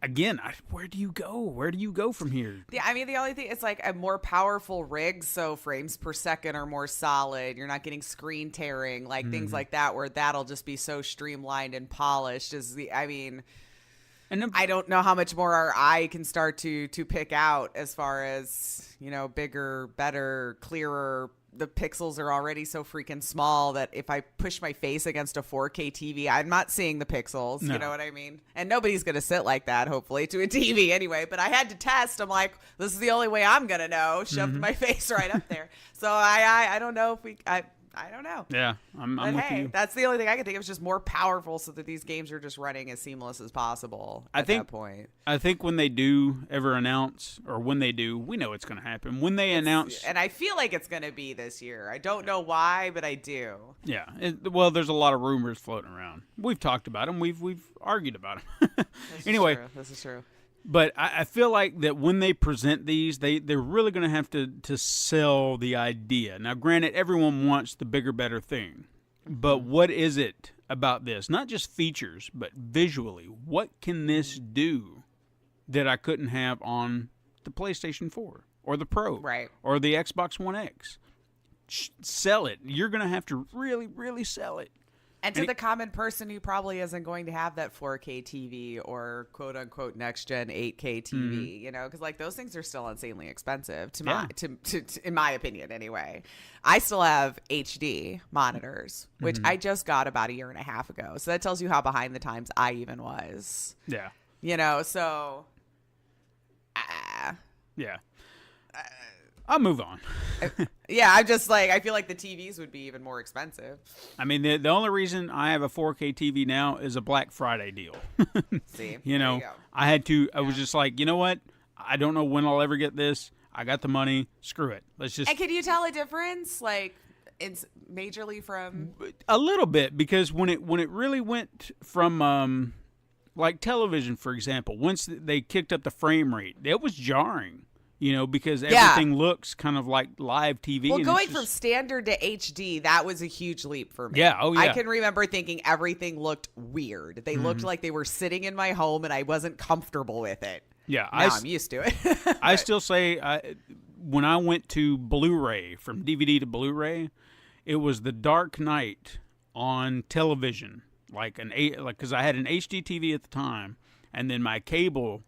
again, where do you go? Where do you go from here? Yeah, I mean, the only thing, it's like a more powerful rig, so frames per second are more solid. You're not getting screen tearing, like things like that, where that'll just be so streamlined and polished. And I don't know how much more our eye can start to pick out as far as, bigger, better, clearer. The pixels are already so freaking small that if I push my face against a 4K TV, I'm not seeing the pixels. No. You know what I mean? And nobody's going to sit like that, hopefully, to a TV anyway. But I had to test. I'm like, this is the only way I'm going to know. Shoved my face right up there. So I don't know if I don't know. Yeah, I'm with you. That's the only thing I can think of, is just more powerful so that these games are just running as seamless as possible at that point. I think when they do ever announce, or when they do, we know it's going to happen. When they announce... And I feel like it's going to be this year. I don't know why, but I do. Yeah. Well, there's a lot of rumors floating around. We've talked about them. We've argued about them. Anyway. This is true. But I feel like that when they present these, they're really going to have to sell the idea. Now, granted, everyone wants the bigger, better thing. But what is it about this? Not just features, but visually. What can this do that I couldn't have on the PlayStation 4 or the Pro or the Xbox One X? Sell it. You're going to have to really, really sell it. And to the common person who probably isn't going to have that 4K TV or quote unquote next gen 8K TV, because like those things are still insanely expensive in my opinion anyway. I still have HD monitors, which I just got about a year and a half ago. So that tells you how behind the times I even was. Yeah. So. Yeah. I'll move on. Yeah, I'm just like, I feel like the TVs would be even more expensive. I mean, the only reason I have a 4K TV now is a Black Friday deal. See, I was just like, you know what? I don't know when I'll ever get this. I got the money. Screw it. Let's just. And can you tell a difference, like, it's majorly from? A little bit, because when it really went from, like television, for example, once they kicked up the frame rate, it was jarring. Because everything looks kind of like live TV. Well, going from standard to HD, that was a huge leap for me. Yeah, oh yeah. I can remember thinking everything looked weird. They looked like they were sitting in my home, and I wasn't comfortable with it. Yeah, now I'm used to it. I still say, when I went to Blu-ray, from DVD to Blu-ray, it was the Dark Knight on television, because I had an HD TV at the time, and then my cable.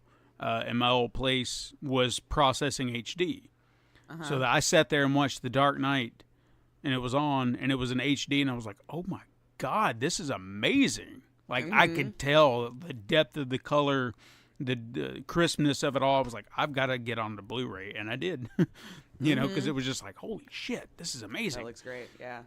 In my old place was processing HD. So that I sat there and watched The Dark Knight, and it was on, and it was in HD, and I was like, oh my God, this is amazing. Like, I could tell the depth of the color, the crispness of it all. I was like, I've got to get on the Blu-ray, and I did. Because it was just like, holy shit, this is amazing. That looks great, yeah.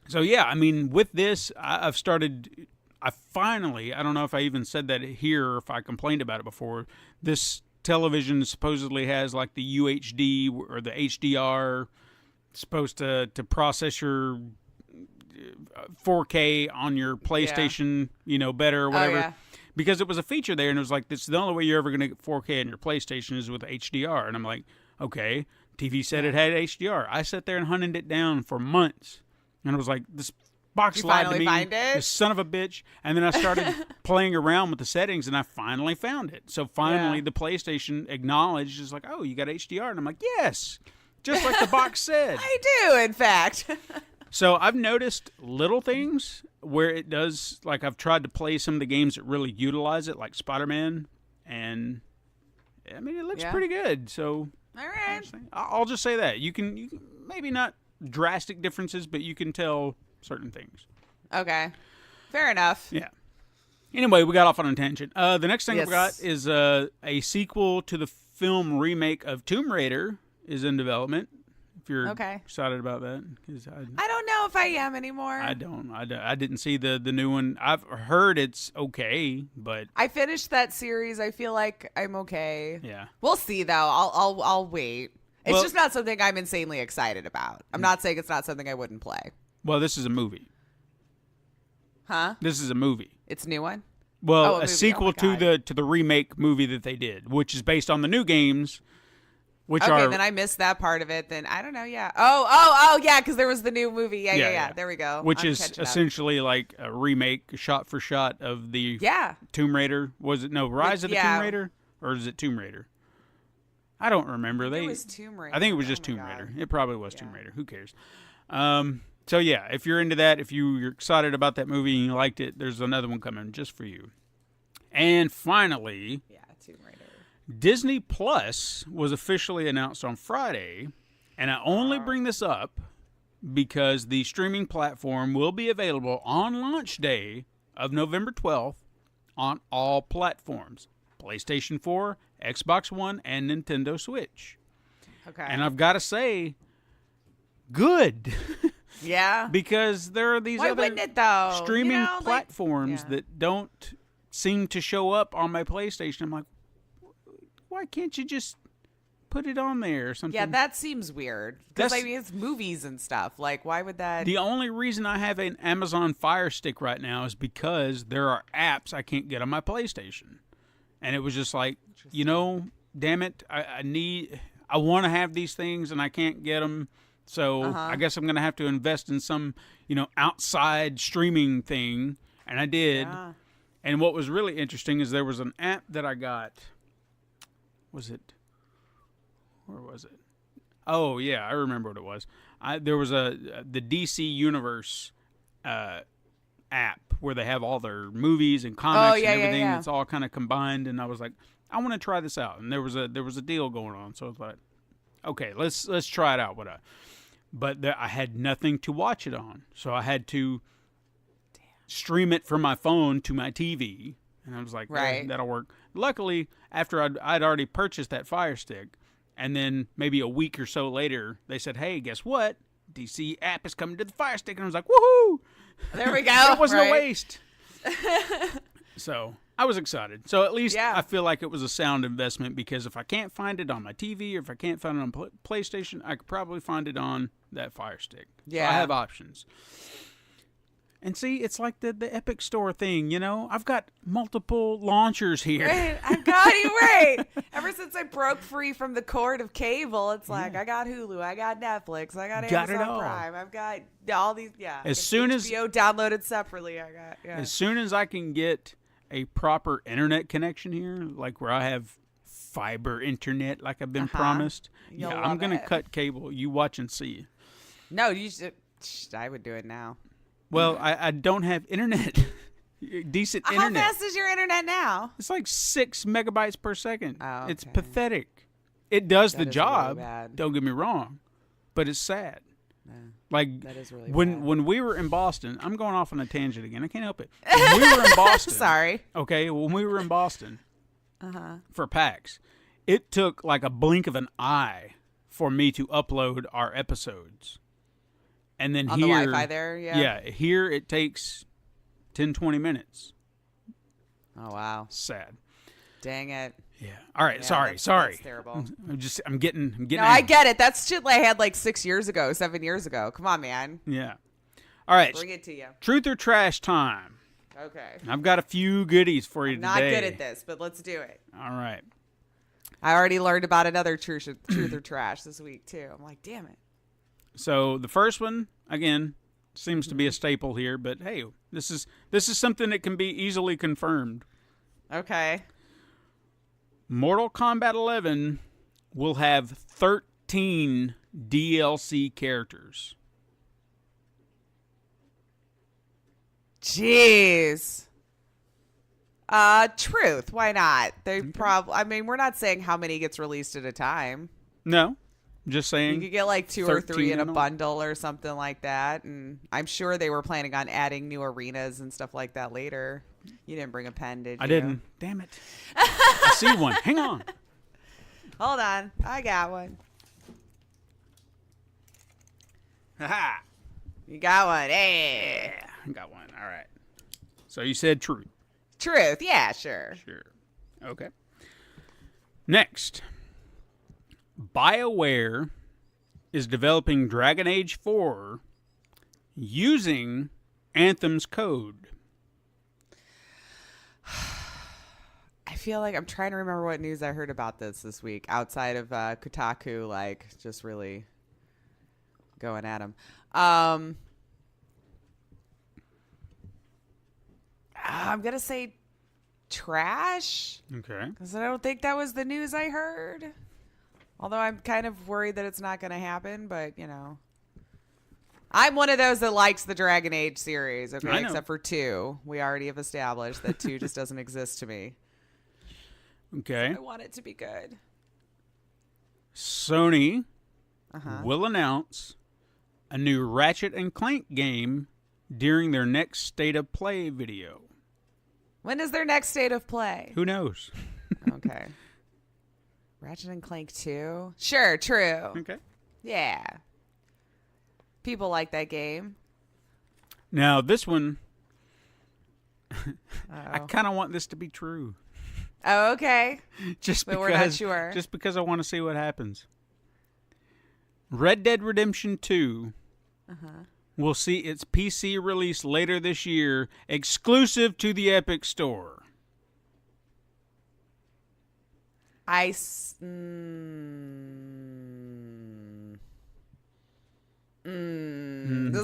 So, yeah, I mean, with this, I've started... I don't know if I even said that here or if I complained about it before, this television supposedly has like the UHD or the HDR, supposed to process your 4K on your PlayStation, better or whatever. Oh, yeah. Because it was a feature there, and it was like, this is the only way you're ever going to get 4K on your PlayStation is with HDR. And I'm like, okay, TV said it had HDR. I sat there and hunted it down for months, and I was like, this box lied to me, this son of a bitch. And then I started playing around with the settings, and I finally found it. So finally, the PlayStation acknowledged, is like, oh, you got HDR, and I'm like, yes, just like the box said. I do, in fact. So I've noticed little things where it does, like I've tried to play some of the games that really utilize it, like Spider-Man, and I mean, it looks pretty good. So all right, I'll just say that you can maybe not drastic differences, but you can tell certain things. Okay. Fair enough. Yeah. Anyway, we got off on a tangent. The next thing I've got is a sequel to the film remake of Tomb Raider is in development. If you're excited about that. I don't know if I am anymore. I don't. I didn't see the new one. I've heard it's okay, but... I finished that series. I feel like I'm okay. Yeah. We'll see, though. I'll wait. It's just not something I'm insanely excited about. I'm not saying it's not something I wouldn't play. Well, this is a movie. Huh? This is a movie. It's a new one? Well, a sequel to the remake movie that they did, which is based on the new games which okay, are then I missed that part of it. Then I don't know. Yeah. Oh, yeah, because there was the new movie. Yeah. There we go. which I'm is catching up. essentially like a remake, shot for shot of the Tomb Raider. Was it Rise of the Tomb Raider, or is it Tomb Raider? I don't remember. It was Tomb Raider. I think it was just Tomb Raider. It probably was Tomb Raider. Who cares? So yeah, if you're into that, if you're excited about that movie and you liked it, there's another one coming just for you. And finally, Tomb Raider. Disney Plus was officially announced on Friday, and I only bring this up because the streaming platform will be available on launch day of November 12th on all platforms: PlayStation 4, Xbox One, and Nintendo Switch. Okay. And I've got to say, good. Yeah. Because there are these Why other wouldn't it, though? streaming platforms yeah. that don't seem to show up on my PlayStation. I'm like, why can't you just put it on there or something? Yeah, that seems weird. Because, I mean, it's movies and stuff. Like, why would that... The only reason I have an Amazon Fire Stick right now is because there are apps I can't get on my PlayStation. And it was just like, damn it, I want to have these things and I can't get them. So I guess I'm going to have to invest in some, outside streaming thing. And I did. Yeah. And what was really interesting is there was an app that I got. Where was it? Oh, yeah, I remember what it was. There was the DC Universe app where they have all their movies and comics and everything. Yeah. It's all kind of combined, and I was like, I want to try this out. And there was a deal going on, so I was like, okay, let's try it out. But I had nothing to watch it on, so I had to stream it from my phone to my TV, and I was like, right, that'll work. Luckily, after I'd already purchased that Fire Stick, and then maybe a week or so later, they said, hey, guess what? DC app is coming to the Fire Stick, and I was like, woohoo! There we go. It wasn't a waste. So I was excited. So at least I feel like it was a sound investment, because if I can't find it on my TV or if I can't find it on PlayStation, I could probably find it on that Fire Stick. Yeah. So I have options. And see, it's like the Epic Store thing, I've got multiple launchers here. Right, I got you right. Ever since I broke free from the cord of cable, it's like I got Hulu, I got Netflix, I got Amazon Prime, I've got all these. Yeah. As soon as HBO downloaded separately, I got. Yeah. As soon as I can get a proper internet connection here, like where I have fiber internet, like I've been promised, I'm gonna cut cable. You watch and see. No, you should. I would do it now. Well, I don't have internet. Decent internet. How fast is your internet now? It's like 6 megabytes per second. Oh, okay. It's pathetic. It does the is job. really bad. Don't get me wrong, but it's sad. Yeah, Like that is really when bad. when we were in Boston, I'm going off on a tangent again. I can't help it. When we were in Boston, Sorry. Okay, when we were in Boston for PAX, it took like a blink of an eye for me to upload our episodes. And then On here, the Wi-Fi there, yeah, here it takes 10, 20 minutes. Oh wow! Sad. Dang it. Yeah. All right. Yeah, sorry. That's terrible. I'm getting. No, I get it. That's shit I had like 7 years ago. Come on, man. Yeah. All right. Bring it to you. Truth or trash time. Okay. I've got a few goodies for you I'm today. not good at this, but let's do it. All right. I already learned about another truth or trash this week too. I'm like, damn it. So the first one, again, seems to be a staple here, but hey, this is something that can be easily confirmed. Okay. Mortal Kombat 11 will have 13 DLC characters. Jeez. Truth. Why not? They I mean, we're not saying how many gets released at a time. No, just saying. You could get like 2 or 3 in a in all. bundle or something like that. And I'm sure they were planning on adding new arenas and stuff like that later. You didn't bring a pen, did you? I didn't. Damn it. I see one. Hang on. Hold on. I got one. Ha You got one. Hey. Yeah, I got one. All right. So you said truth. Truth. Yeah, sure. Sure. Okay. Next. BioWare is developing Dragon Age 4 using Anthem's code. I feel like I'm trying to remember what news I heard about this week outside of Kotaku, like just really going at him. I'm going to say trash. Okay. Because I don't think that was the news I heard. Although I'm kind of worried that it's not going to happen, but, you know. I'm one of those that likes the Dragon Age series, okay? Except for 2. We already have established that 2 just doesn't exist to me. Okay. So I want it to be good. Sony will announce a new Ratchet and Clank game during their next State of Play video. When is their next State of Play? Who knows? Okay. Ratchet and Clank 2? Sure, true. Okay. Yeah. People like that game. Now, this one, I kind of want this to be true. Oh, okay. But we're not sure. Just because I want to see what happens. Red Dead Redemption 2 will see its PC release later this year, exclusive to the Epic Store. This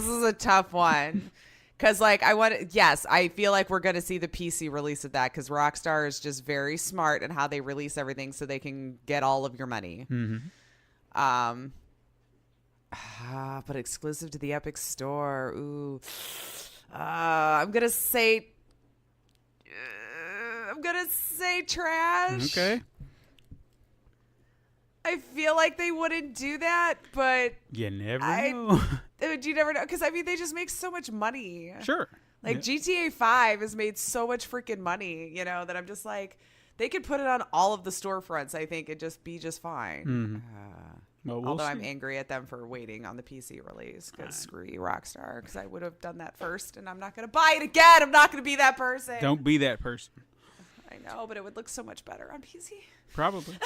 is a tough one. Because, like, I feel like we're going to see the PC release of that because Rockstar is just very smart in how they release everything so they can get all of your money. But exclusive to the Epic Store. Ooh. I'm going to say trash. Okay. I feel like they wouldn't do that, but You never know. You never know. Because, I mean, they just make so much money. Sure. Like, GTA 5 has made so much freaking money, you know, that I'm just like, they could put it on all of the storefronts, I think, and just be just fine. Well, Although see. I'm angry at them for waiting on the PC release, because screw you, Rockstar, because I would have done that first, and I'm not going to buy it again. I'm not going to be that person. Don't be that person. I know, but it would look so much better on PC. Probably.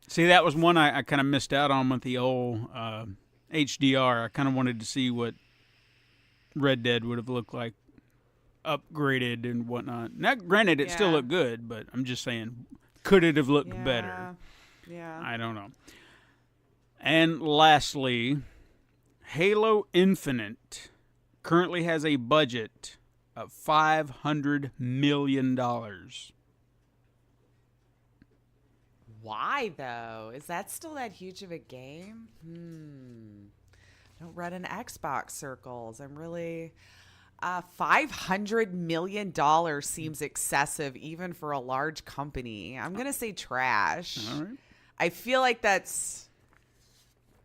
See, that was one I kind of missed out on with the old HDR. I kind of wanted to see what Red Dead would have looked like upgraded and whatnot. Now, granted, it still looked good, but I'm just saying, could it have looked better? Yeah. I don't know. And lastly, Halo Infinite currently has a budget of $500 million. Why, though? Is that still that huge of a game? Don't run in Xbox circles. I'm really... $500 million seems excessive even for a large company. I'm going to say trash. All right. I feel like that's...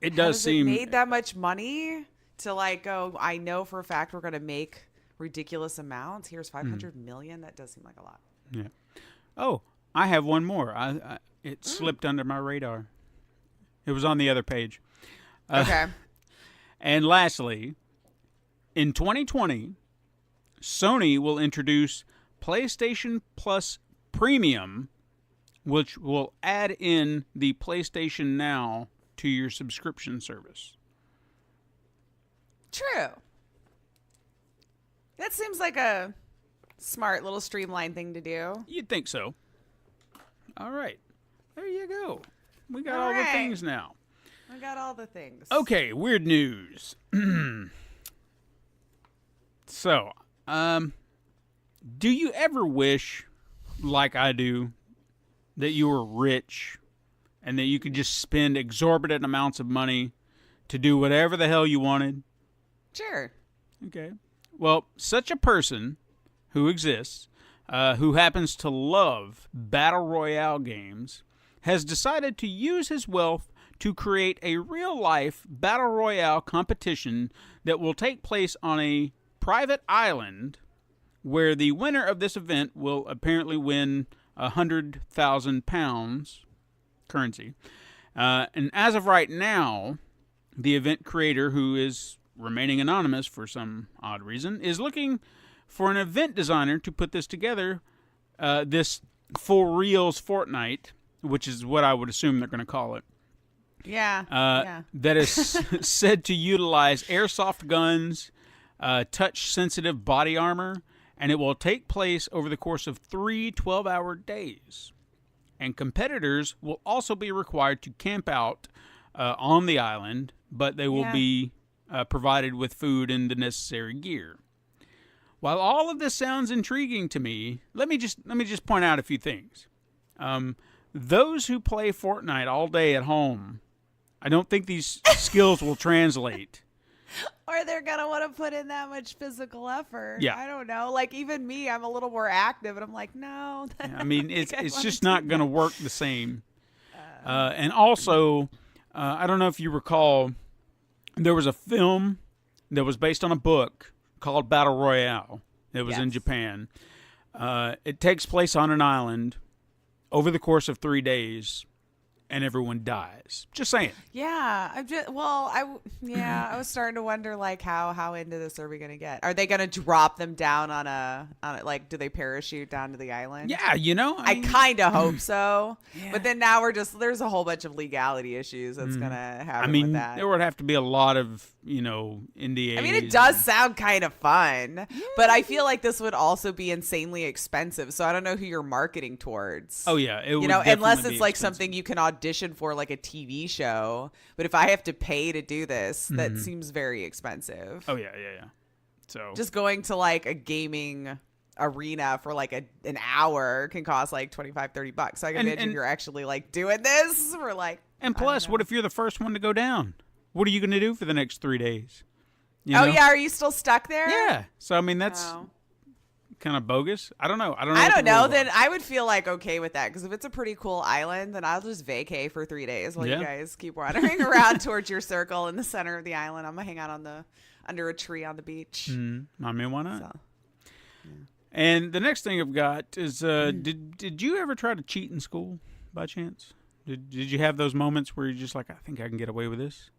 It does seem... It made that much money to like go, I know for a fact we're going to make ridiculous amounts. Here's $500 million. That does seem like a lot. Yeah. Oh, I have one more. It slipped under my radar. It was on the other page. Okay. And lastly, in 2020, Sony will introduce PlayStation Plus Premium, which will add in the PlayStation Now to your subscription service. True. That seems like a smart little streamlined thing to do. You'd think so. All right. There you go. We got all the right. things now. I got all the things. Okay, weird news. So, do you ever wish, like I do, that you were rich and that you could just spend exorbitant amounts of money to do whatever the hell you wanted? Sure. Okay. Well, such a person who exists, who happens to love battle royale games, has decided to use his wealth to create a real-life battle royale competition that will take place on a private island where the winner of this event will apparently win 100,000 pounds currency. And as of right now, the event creator, who is remaining anonymous for some odd reason, is looking for an event designer to put this together, this For Reals Fortnite, which is what I would assume they're going to call it. Yeah. That is said to utilize airsoft guns, touch-sensitive body armor, and it will take place over the course of 3 12-hour days. And competitors will also be required to camp out on the island, but they will be provided with food and the necessary gear. While all of this sounds intriguing to me, let me just point out a few things. Those who play Fortnite all day at home, I don't think these skills will translate. Or they're going to want to put in that much physical effort. Yeah. I don't know. Like, even me, I'm a little more active, and I'm like, no. I mean, it's just not going to work the same. And also, I don't know if you recall, there was a film that was based on a book called Battle Royale. It was in Japan. It takes place on an island over the course of 3 days, and everyone dies. Just saying. Yeah, I was starting to wonder, like, how into this are we going to get? Are they going to drop them down on a like, do they parachute down to the island? Yeah, you know. I kind of hope so. Yeah. But then now there's a whole bunch of legality issues that's going to happen with that. There would have to be a lot of, NDAs. I mean, it does sound kind of fun, but I feel like this would also be insanely expensive. So I don't know who you're marketing towards. Oh, yeah. It would unless definitely it's be like expensive. something you can audition for, like a TV show. But if I have to pay to do this, that seems very expensive. Oh, yeah. So Just going to like a gaming arena for like an hour can cost like $25-$30. So I can imagine you're actually like doing this for like. And plus, what if you're the first one to go down? What are you going to do for the next 3 days? Yeah, are you still stuck there? Yeah. So I mean, that's kind of bogus. I don't know. I don't know. Then I would feel like okay with that, because if it's a pretty cool island, then I'll just vacay for 3 days while you guys keep wandering around towards your circle in the center of the island. I'm gonna hang out under a tree on the beach. I mean, why not? So, And the next thing I've got is, did you ever try to cheat in school by chance? Did you have those moments where you're just like, I think I can get away with this?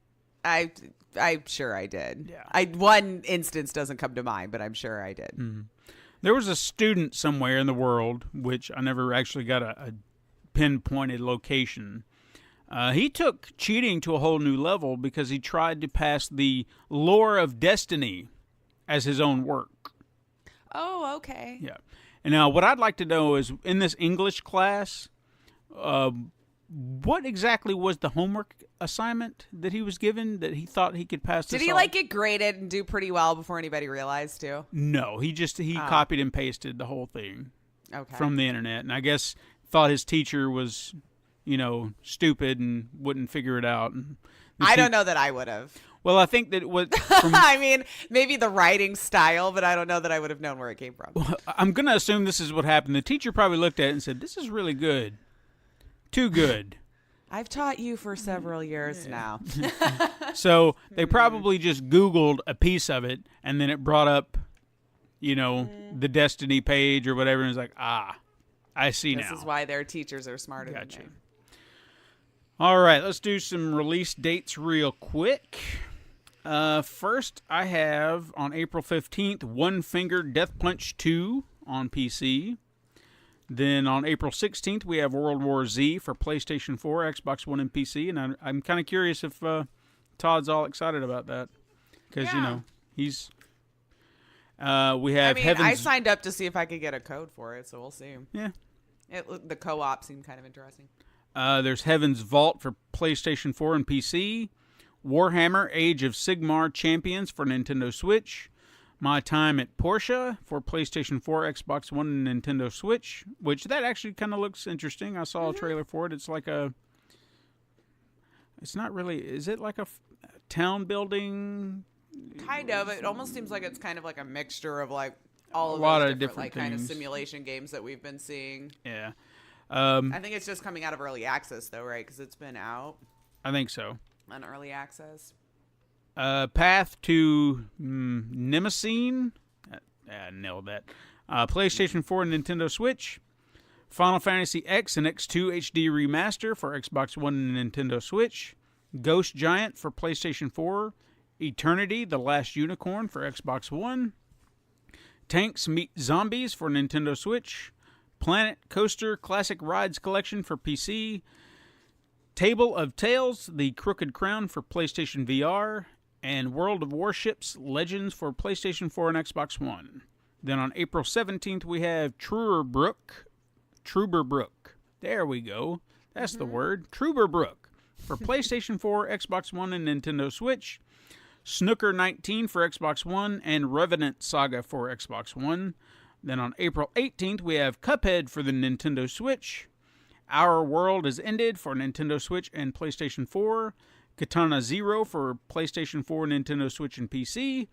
I'm sure I did. Yeah. One instance doesn't come to mind, but I'm sure I did. There was a student somewhere in the world, which I never actually got a pinpointed location. He took cheating to a whole new level because he tried to pass the Lore of Destiny as his own work. Oh, okay. Yeah. And now what I'd like to know is, in this English class, what exactly was the homework assignment that he was given that he thought he could pass this Did he off? like get graded and do pretty well before anybody realized too? No, he copied and pasted the whole thing from the internet, and I guess thought his teacher was, stupid and wouldn't figure it out. And I don't know that I would have. Well, I think that it was. I mean, maybe the writing style, but I don't know that I would have known where it came from. I'm going to assume this is what happened. The teacher probably looked at it and said, "This is really good. Too good." I've taught you for several years now. So they probably just Googled a piece of it, and then it brought up, the Destiny page or whatever, and it's like, I see now. This is why their teachers are smarter than me. All right, let's do some release dates real quick. First, I have on April 15th, One Finger Death Punch 2 on PC. Then on April 16th, we have World War Z for PlayStation 4, Xbox One, and PC. And I'm kind of curious if Todd's all excited about that. Because, he's... we have Heaven's... I signed up to see if I could get a code for it, so we'll see. Yeah. The co-op seemed kind of interesting. There's Heaven's Vault for PlayStation 4 and PC. Warhammer Age of Sigmar Champions for Nintendo Switch. My Time at Portia for PlayStation 4, Xbox One, and Nintendo Switch, which that actually kind of looks interesting. I saw a trailer for it. It's like it's not really, is it like a town building? Kind of. It almost seems like it's kind of like a mixture of like all of a lot those of different kind of things. simulation games that we've been seeing. Yeah. I think it's just coming out of early access though, right? Because it's been out I think so. on early access. Path to Nemesine. I nailed that. PlayStation 4 and Nintendo Switch. Final Fantasy X and X2 HD Remaster for Xbox One and Nintendo Switch. Ghost Giant for PlayStation 4. Eternity, The Last Unicorn for Xbox One. Tanks Meet Zombies for Nintendo Switch. Planet Coaster Classic Rides Collection for PC. Table of Tales, The Crooked Crown for PlayStation VR. And World of Warships Legends for PlayStation 4 and Xbox One. Then on April 17th, we have Truberbrook. There we go. That's the word. Truberbrook for PlayStation 4, Xbox One, and Nintendo Switch. Snooker 19 for Xbox One, and Revenant Saga for Xbox One. Then on April 18th, we have Cuphead for the Nintendo Switch. Our World Is Ended for Nintendo Switch and PlayStation 4. Katana Zero for PlayStation 4, Nintendo Switch, and PC.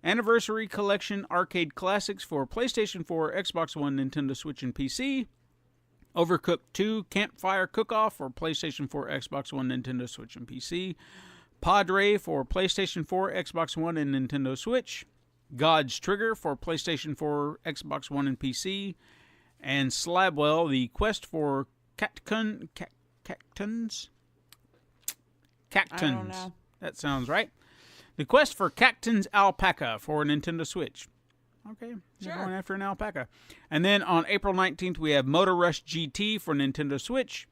Anniversary Collection Arcade Classics for PlayStation 4, Xbox One, Nintendo Switch, and PC. Overcooked 2 Campfire Cook-Off for PlayStation 4, Xbox One, Nintendo Switch, and PC. Padre for PlayStation 4, Xbox One, and Nintendo Switch. God's Trigger for PlayStation 4, Xbox One, and PC. And Slabwell, the quest for Cactuns. I don't know. That sounds right. The quest for Cactuns Alpaca for Nintendo Switch. Okay, sure. Going after an alpaca. And then on April 19th, we have Motor Rush GT for Nintendo Switch.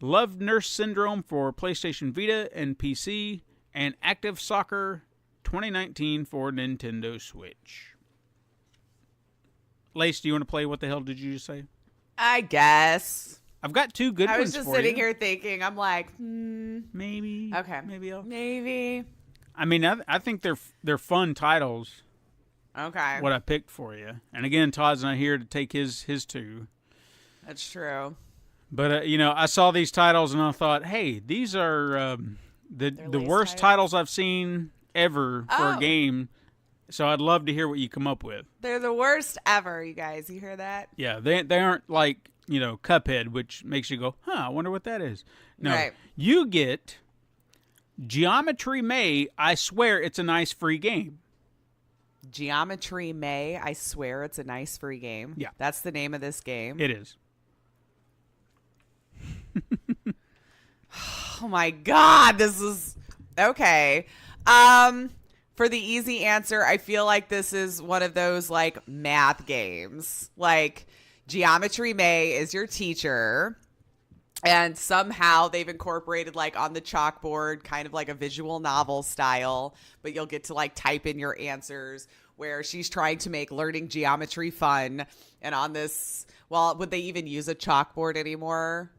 Love Nurse Syndrome for PlayStation Vita and PC, and Active Soccer 2019 for Nintendo Switch. Lace, do you want to play What the Hell Did You Just Say? I guess. I've got 2 good ones for you. I was just sitting here thinking, I'm like, Maybe. Okay. Maybe. I mean, I think they're fun titles. Okay. What I picked for you. And again, Todd's not here to take his 2. That's true. But, I saw these titles and I thought, hey, these are the worst titles I've seen ever for a game. So I'd love to hear what you come up with. They're the worst ever, you guys. You hear that? Yeah, they aren't like, Cuphead, which makes you go, I wonder what that is. No, right. You get Geometry May, I swear it's a nice free game. Geometry May, I swear it's a nice free game. Yeah. That's the name of this game. It is. Oh my God, this is okay. For the easy answer, I feel like this is one of those like math games. Like Geometry May is your teacher, and somehow they've incorporated like on the chalkboard kind of like a visual novel style, but you'll get to like type in your answers, where she's trying to make learning geometry fun. And on this, well, would they even use a chalkboard anymore?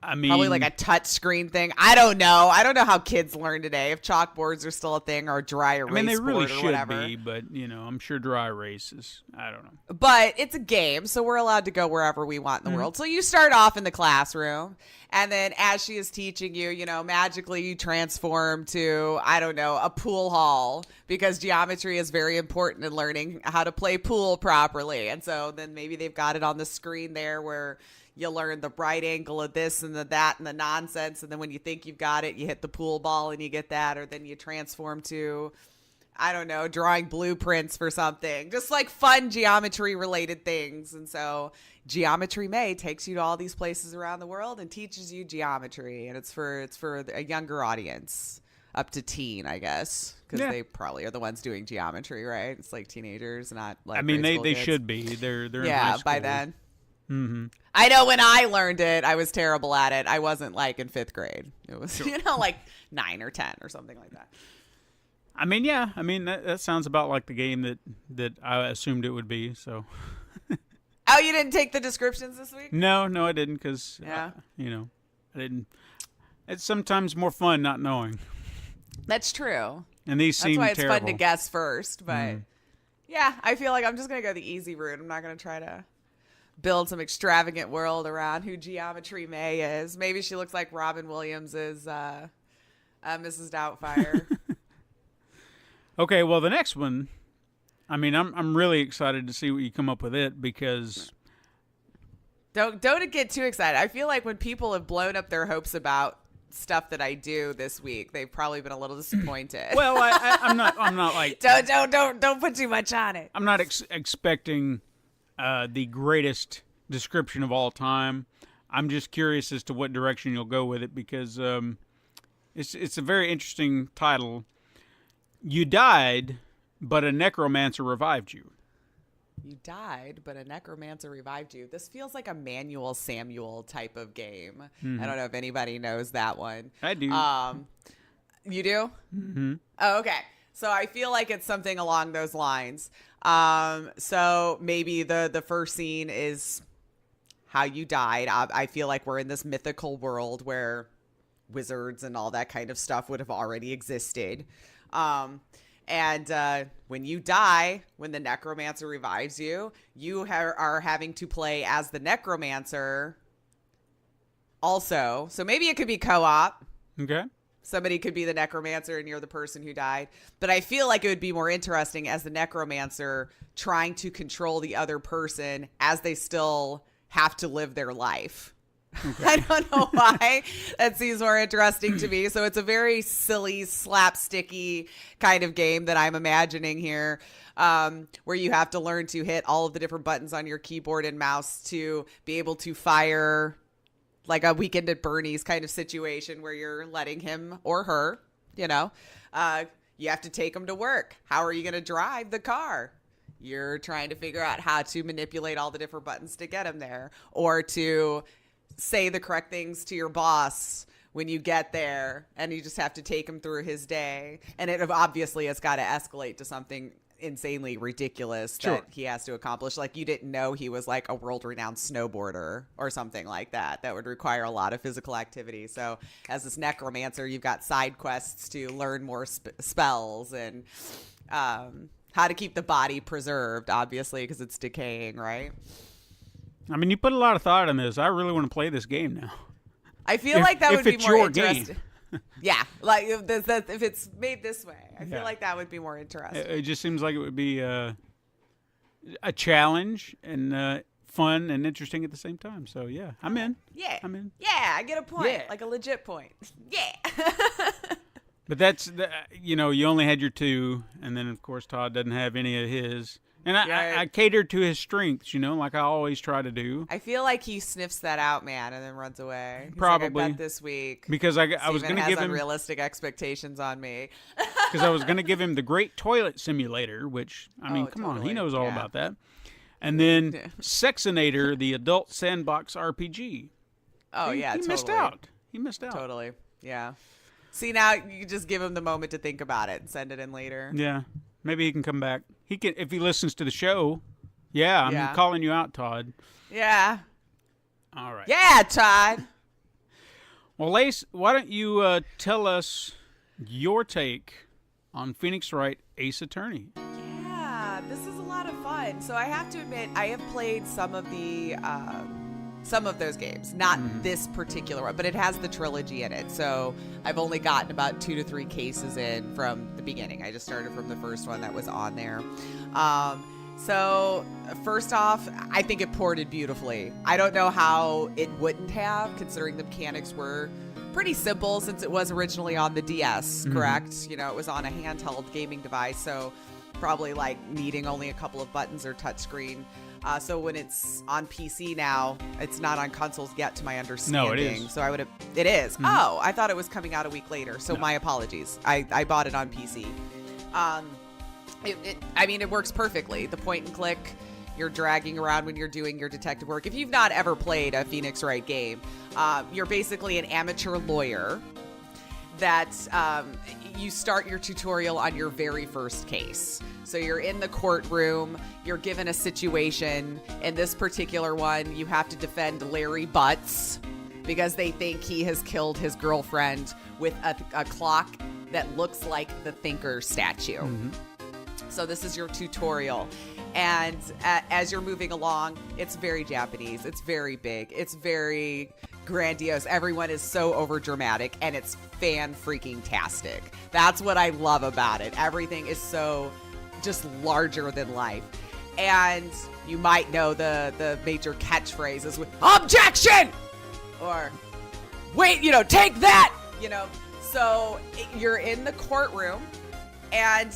I mean, probably like a touch screen thing. I don't know. I don't know how kids learn today. If chalkboards are still a thing, or dry erase board or whatever. They really should be, but I'm sure dry erase is. I don't know. But it's a game, so we're allowed to go wherever we want in the world. So you start off in the classroom, and then as she is teaching you, magically you transform to, I don't know, a pool hall, because geometry is very important in learning how to play pool properly. And so then maybe they've got it on the screen there where you learn the right angle of this and the that and the nonsense. And then when you think you've got it, you hit the pool ball and you get that. Or then you transform to, I don't know, drawing blueprints for something. Just like fun geometry related things. And so Geometry May takes you to all these places around the world and teaches you geometry. And it's for a younger audience, up to teen, I guess. Because they probably are the ones doing geometry, right? It's like teenagers, not like I mean, they kids. should be. They're in high school. By then. Mm-hmm. I know when I learned it, I was terrible at it. I wasn't like in 5th grade. It was, like 9 or 10 or something like that. I mean, yeah. I mean, that sounds about like the game that I assumed it would be. So. Oh, you didn't take the descriptions this week? No, I didn't, because I didn't. It's sometimes more fun not knowing. That's true. And these seem terrible. That's why it's fun to guess first. But yeah, I feel like I'm just gonna go the easy route. I'm not gonna try to build some extravagant world around who Geometry May is. Maybe she looks like Robin Williams is Mrs. Doubtfire. Okay, well, the next one, I mean, I'm really excited to see what you come up with it, because don't get too excited. I feel like when people have blown up their hopes about stuff that I do this week, they've probably been a little disappointed. Well, I'm not like don't put too much on it. I'm not expecting the greatest description of all time. I'm just curious as to what direction you'll go with it, because it's a very interesting title. You died, but a necromancer revived you. You died, but a necromancer revived you. This feels like a Manuel Samuel type of game. I don't know if anybody knows that one. I do. You do? Mm-hmm. Oh, okay. So I feel like it's something along those lines. So maybe the first scene is how you died. I feel like we're in this mythical world where wizards and all that kind of stuff would have already existed. And when you die, when the necromancer revives you, you are having to play as the necromancer also. So maybe it could be co-op. Okay. Somebody could be the necromancer and you're the person who died. But I feel like it would be more interesting as the necromancer trying to control the other person as they still have to live their life. Okay. I don't know why that seems more interesting to me. So it's a very silly, slapsticky kind of game that I'm imagining here, where you have to learn to hit all of the different buttons on your keyboard and mouse to be able to fire, like a Weekend at Bernie's kind of situation where you're letting him or her, you have to take them to work. How are you going to drive the car? You're trying to figure out how to manipulate all the different buttons to get him there, or to say the correct things to your boss when you get there, and you just have to take him through his day. And it obviously has got to escalate to something insanely ridiculous that he has to accomplish. Like, you didn't know he was like a world-renowned snowboarder or something like that. That would require a lot of physical activity. So as this necromancer, you've got side quests to learn more spells and how to keep the body preserved, obviously, because it's decaying, right? I mean, you put a lot of thought in this. I really want to play this game now. I feel like that would be more Game. interesting. Yeah, like if it's made this way, I feel like that would be more interesting. It just seems like it would be a challenge and fun and interesting at the same time. So yeah, I'm in. Yeah, I'm in. Yeah, I get a point, like a legit point. Yeah. But that's you only had your 2, and then of course Todd doesn't have any of his. And I catered to his strengths, like I always try to do. I feel like he sniffs that out, man, and then runs away. He's Probably. Like, I bet this week. Because I was going to give him unrealistic expectations on me. Because I was going to give him the Great Toilet Simulator, which, I mean, come on, he knows all about that. And then Sexinator, the adult sandbox RPG. Oh, he missed out. He missed out. Totally. Yeah. See, now you just give him the moment to think about it and send it in later. Yeah. Maybe he can come back. He can if he listens to the show. Yeah, I'm calling you out, Todd. Yeah. All right. Yeah, Todd. Well, Lace, why don't you tell us your take on Phoenix Wright Ace Attorney? Yeah, this is a lot of fun. So I have to admit, I have played some of those games, not this particular one, but it has the trilogy in it. So I've only gotten about 2 to 3 cases in from the beginning. I just started from the first one that was on there. So first off, I think it ported beautifully. I don't know how it wouldn't have, considering the mechanics were pretty simple since it was originally on the DS, correct? It was on a handheld gaming device, so probably like needing only a couple of buttons or touchscreen. So when it's on PC now, it's not on consoles yet, to my understanding. No, it is. So it is. Oh, I thought it was coming out a week later. So my apologies. I bought it on PC. It works perfectly. The point and click, you're dragging around when you're doing your detective work. If you've not ever played a Phoenix Wright game, you're basically an amateur lawyer that you start your tutorial on your very first case. So you're in the courtroom, you're given a situation. In this particular one, you have to defend Larry Butts because they think he has killed his girlfriend with a clock that looks like the Thinker statue. So this is your tutorial. And as you're moving along, it's very Japanese. It's very big. It's very grandiose. Everyone is so over dramatic, and it's fan-freaking-tastic. That's what I love about it. Everything is so just larger than life. And you might know the major catchphrases with objection or wait, take that, So you're in the courtroom and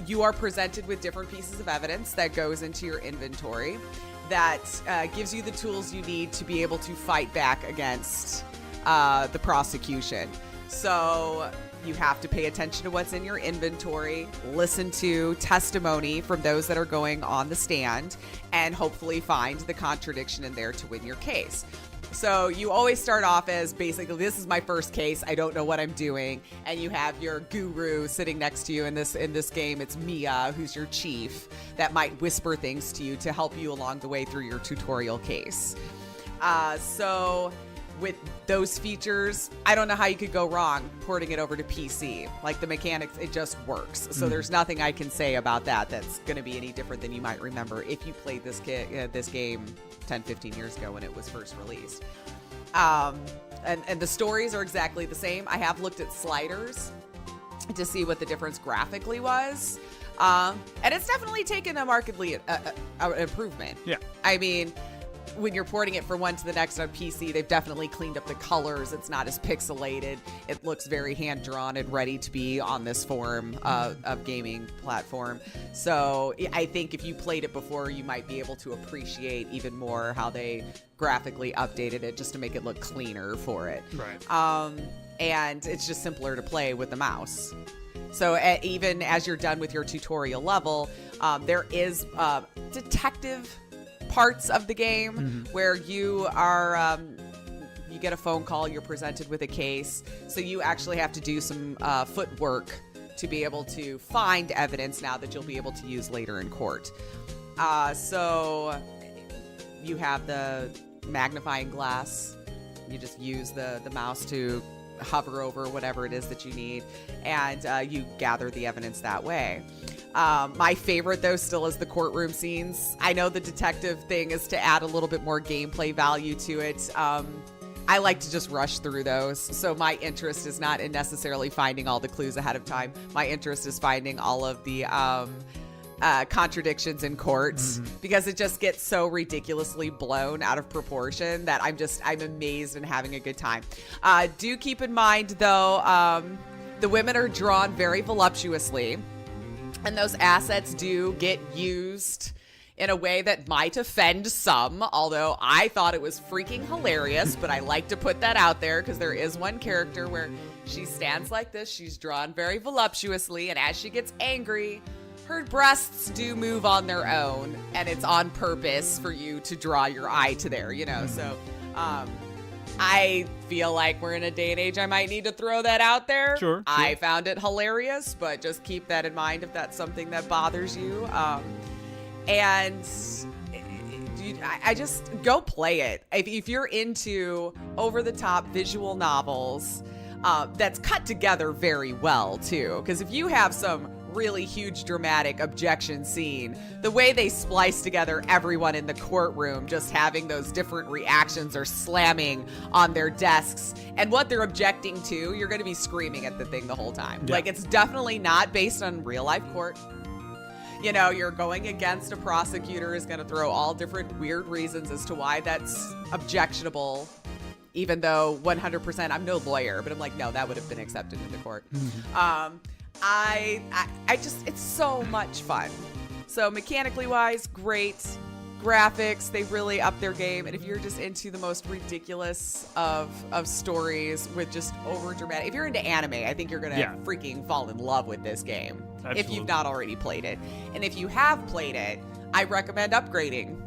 you are presented with different pieces of evidence that goes into your inventory that gives you the tools you need to be able to fight back against the prosecution. So you have to pay attention to what's in your inventory, listen to testimony from those that are going on the stand, and hopefully find the contradiction in there to win your case. So you always start off as basically, this is my first case. I don't know what I'm doing. And you have your guru sitting next to you in this game. It's Mia, who's your chief, that might whisper things to you to help you along the way through your tutorial case. So with those features, I don't know how you could go wrong porting it over to PC. Like the mechanics, it just works. So there's nothing I can say about that that's going to be any different than you might remember if you played this game 10, 15 years ago when it was first released. And the stories are exactly the same. I have looked at sliders to see what the difference graphically was. And it's definitely taken a markedly improvement. Yeah. I mean, when you're porting it from one to the next on PC, they've definitely cleaned up the colors. It's not as pixelated. It looks very hand-drawn and ready to be on this form of gaming platform. So I think if you played it before, you might be able to appreciate even more how they graphically updated it just to make it look cleaner for it. Right. And it's just simpler to play with the mouse. So even as you're done with your tutorial level, there is detective parts of the game where you are you get a phone call, you're presented with a case, so you actually have to do some footwork to be able to find evidence now that you'll be able to use later in court. So you have the magnifying glass, you just use the mouse to hover over whatever it is that you need, and you gather the evidence that way. My favorite, though, still is the courtroom scenes. I know the detective thing is to add a little bit more gameplay value to it. I like to just rush through those. So my interest is not in necessarily finding all the clues ahead of time. My interest is finding all of the contradictions in court, because it just gets so ridiculously blown out of proportion that I'm amazed and having a good time. Do keep in mind, though, the women are drawn very voluptuously. And those assets do get used in a way that might offend some, although I thought it was freaking hilarious, but I like to put that out there because there is one character where she stands like this, she's drawn very voluptuously, and as she gets angry, her breasts do move on their own, and it's on purpose for you to draw your eye to there, so I feel like we're in a day and age I might need to throw that out there. Sure. I found it hilarious, but just keep that in mind if that's something that bothers you. And I just go play it. If you're into over-the-top visual novels, that's cut together very well, too. Because if you have some really huge dramatic objection scene, the way they splice together everyone in the courtroom just having those different reactions or slamming on their desks and what they're objecting to, you're going to be screaming at the thing the whole time. Yeah. Like, it's definitely not based on real life court. You're going against a prosecutor is going to throw all different weird reasons as to why that's objectionable, even though 100% I'm no lawyer, but I'm like, no, that would have been accepted into court. I just, it's so much fun. So mechanically wise, great. Graphics, they really up their game. And if you're just into the most ridiculous of stories with just over dramatic, if you're into anime, I think you're going to freaking fall in love with this game. Absolutely. If you've not already played it. And if you have played it, I recommend upgrading.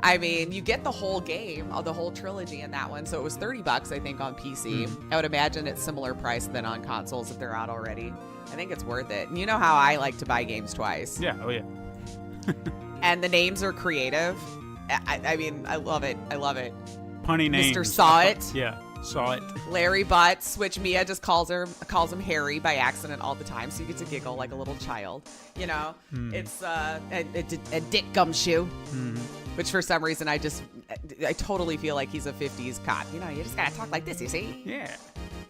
I mean, you get the whole game, the whole trilogy in that one. So it was $30, I think, on PC. I would imagine it's similar price than on consoles if they're out already. I think it's worth it. And you know how I like to buy games twice. Yeah, oh yeah. And the names are creative. I mean, I love it. I love it. Punny names. Mr. Saw It. Yeah, Saw It. Larry Butts, which Mia just calls him Harry by accident all the time, so you get to giggle like a little child. It's a Dick Gumshoe. Which for some reason I totally feel like he's a 50s cop. You just gotta talk like this, you see? Yeah.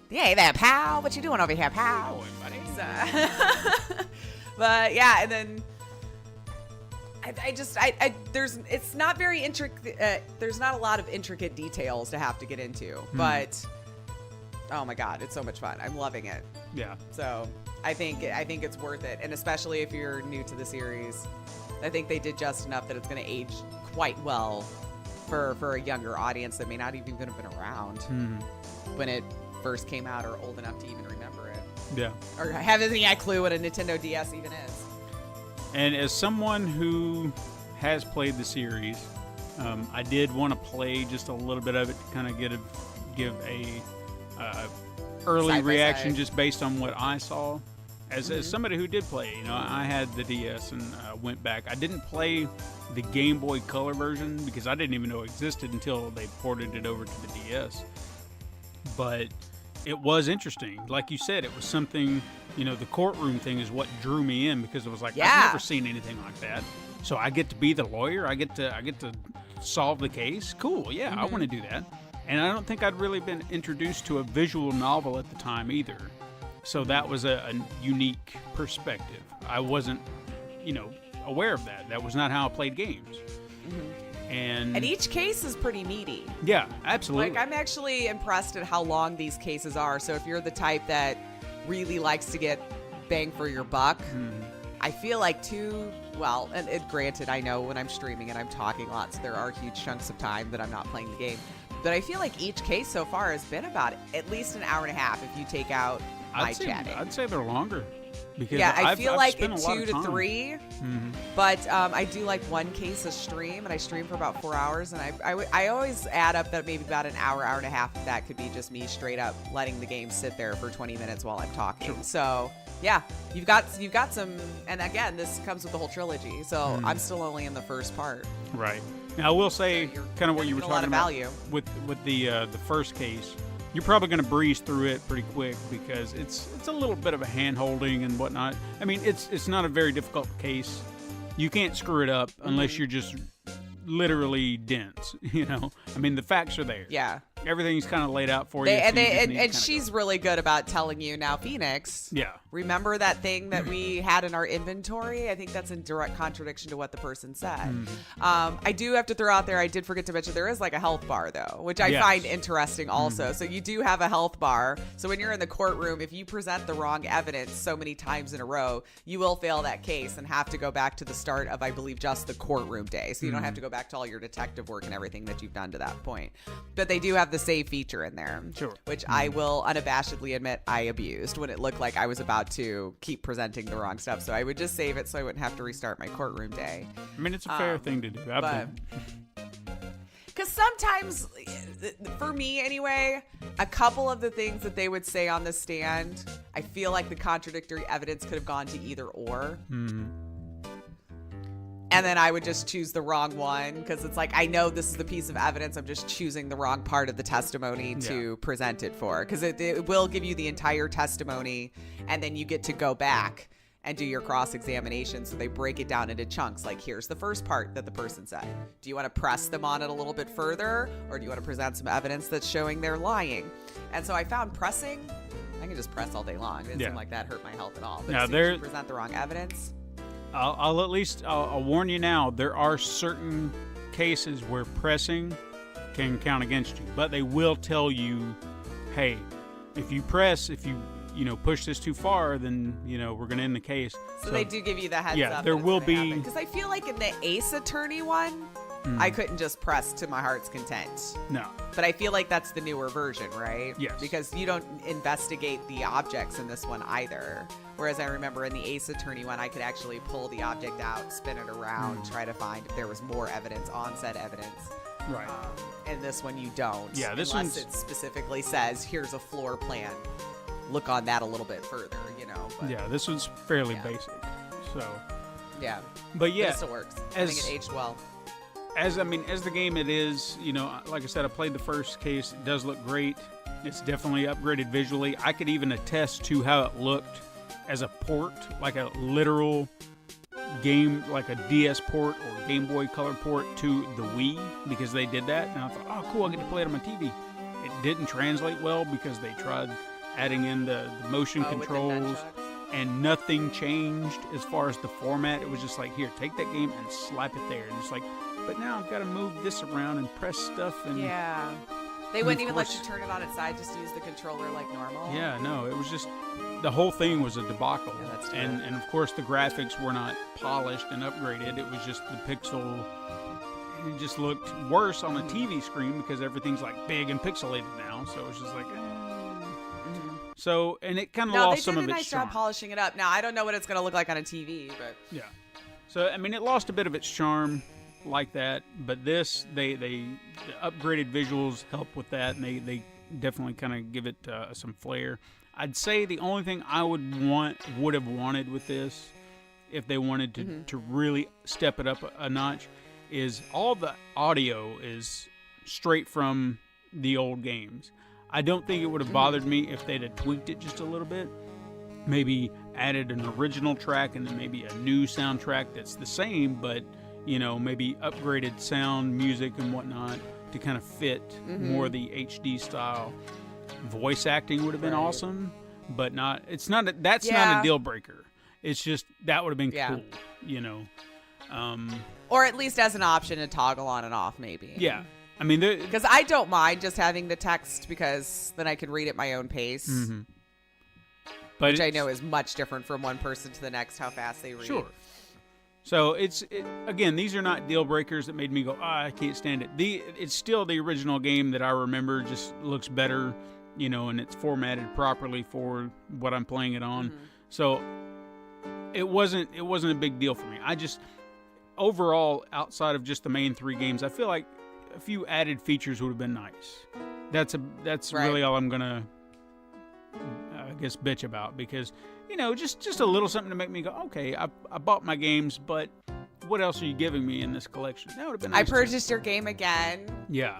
Hey there, pal. What you doing over here, pal? Oh, buddy. So, but yeah, and then it's not very intricate. There's not a lot of intricate details to have to get into, but oh my God, it's so much fun. I'm loving it. Yeah. So I think it's worth it, and especially if you're new to the series, I think they did just enough that it's going to age quite well for a younger audience that may not even have been around when it first came out or old enough to even remember it. Yeah. Or have any clue what a Nintendo DS even is. And as someone who has played the series, I did want to play just a little bit of it to kind of give a early Side by reaction side. just based on what I saw. As somebody who did play, I had the DS and went back. I didn't play the Game Boy Color version because I didn't even know it existed until they ported it over to the DS. But it was interesting. Like you said, it was something, the courtroom thing is what drew me in because it was like, I've never seen anything like that. So I get to be the lawyer. I get to solve the case. Cool. Yeah, I want to do that. And I don't think I'd really been introduced to a visual novel at the time either. So that was a unique perspective. I wasn't, aware of that. That was not how I played games. And each case is pretty meaty. Yeah, absolutely. Like, I'm actually impressed at how long these cases are. So if you're the type that really likes to get bang for your buck, I feel like granted, I know when I'm streaming and I'm talking lots, there are huge chunks of time that I'm not playing the game. But I feel like each case so far has been about at least an hour and a half if you take out my chatting. I'd say they're longer. Because I feel like spent a lot 2 of to time. 3, but I do like one case a stream, and I stream for about 4 hours, and I always add up that maybe about an hour and a half of that could be just me straight up letting the game sit there for 20 minutes while I'm talking. Sure. So yeah, you've got some, and again, this comes with the whole trilogy, so I'm still only in the first part. Right. Now I will say, So you're kind of what you were getting a lot talking of about value. with the first case. You're probably going to breeze through it pretty quick because it's a little bit of a hand-holding and whatnot. I mean, it's not a very difficult case. You can't screw it up unless you're just literally dense, I mean, the facts are there. Yeah. Everything's kind of laid out for you. And she's really good about telling you now, Phoenix. Yeah. Remember that thing that we had in our inventory? I think that's in direct contradiction to what the person said. I do have to throw out there, I did forget to mention, there is like a health bar though, which I find interesting also. So you do have a health bar. So when you're in the courtroom, if you present the wrong evidence so many times in a row, you will fail that case and have to go back to the start of, I believe, just the courtroom day. So you don't have to go back to all your detective work and everything that you've done to that point. But they do have the save feature in there, which I will unabashedly admit I abused when it looked like I was about to keep presenting the wrong stuff. So I would just save it so I wouldn't have to restart my courtroom day. I mean, it's a fair thing to do. Because sometimes, for me anyway, a couple of the things that they would say on the stand, I feel like the contradictory evidence could have gone to either or. And then I would just choose the wrong one because it's like, I know this is the piece of evidence. I'm just choosing the wrong part of the testimony to present it for. Because it will give you the entire testimony, and then you get to go back and do your cross-examination. So they break it down into chunks. Like, here's the first part that the person said. Do you want to press them on it a little bit further? Or do you want to present some evidence that's showing they're lying? And so I found pressing, I can just press all day long. It didn't seem like that hurt my health at all. But as soon as you present the wrong evidence... I'll warn you now, there are certain cases where pressing can count against you, but they will tell you, hey, if you push this too far, then, we're going to end the case. So they do give you the heads up. Yeah, there will be. Because I feel like in the Ace Attorney one, I couldn't just press to my heart's content. No. But I feel like that's the newer version, right? Yes. Because you don't investigate the objects in this one either. Whereas I remember in the Ace Attorney one, I could actually pull the object out, spin it around, try to find if there was more evidence on said evidence. Right. And this one you don't. Yeah, unless it specifically says, here's a floor plan. Look on that a little bit further, But, yeah, this one's fairly basic. So. Yeah. But yeah. But it still works. I think it aged well. As the game it is, like I said, I played the first case. It does look great. It's definitely upgraded visually. I could even attest to how it looked as a port, like a literal game, like a DS port or Game Boy Color port to the Wii, because they did that. And I thought, oh, cool, I get to play it on my TV. It didn't translate well because they tried adding in the motion controls, and nothing changed as far as the format. It was just like, here, take that game and slap it there. And it's like, but now I've got to move this around and press stuff. And yeah. They wouldn't even let you turn it on its side, just use the controller like normal. Yeah, no, it was just, the whole thing was a debacle. Yeah, that's true. And of course the graphics were not polished and upgraded. It was just the pixel, it just looked worse on a TV screen because everything's like big and pixelated now. So it was just like, So, and it kind of lost some of its charm. They did a nice job polishing it up. Now, I don't know what it's going to look like on a TV, but... Yeah. So, I mean, it lost a bit of its charm, like that, but this the upgraded visuals help with that, and they definitely kind of give it some flair. I'd say the only thing I would have wanted with this, if they wanted to really step it up a notch, is all the audio is straight from the old games. I don't think it would have bothered me if they'd have tweaked it just a little bit. Maybe added an original track and then maybe a new soundtrack that's the same, but, you know, maybe upgraded sound, music, and whatnot to kind of fit more the HD style. Voice acting would have been awesome, but that's not a deal breaker. It's just that would have been cool, you know. Or at least as an option to toggle on and off, maybe. Yeah. I mean, because I don't mind just having the text, because then I can read at my own pace. But which I know is much different from one person to the next, how fast they read. Sure. So again, these are not deal breakers that made me go, I can't stand it. It's still the original game that I remember, just looks better, you know, and it's formatted properly for what I'm playing it on. So it wasn't a big deal for me. I just, overall, outside of just the main 3 games, I feel like a few added features would have been nice. That's really all I'm gonna, I guess, bitch about, because, you know, just a little something to make me go, okay, I bought my games, but what else are you giving me in this collection? That would have been nice. I purchased your game again. Yeah.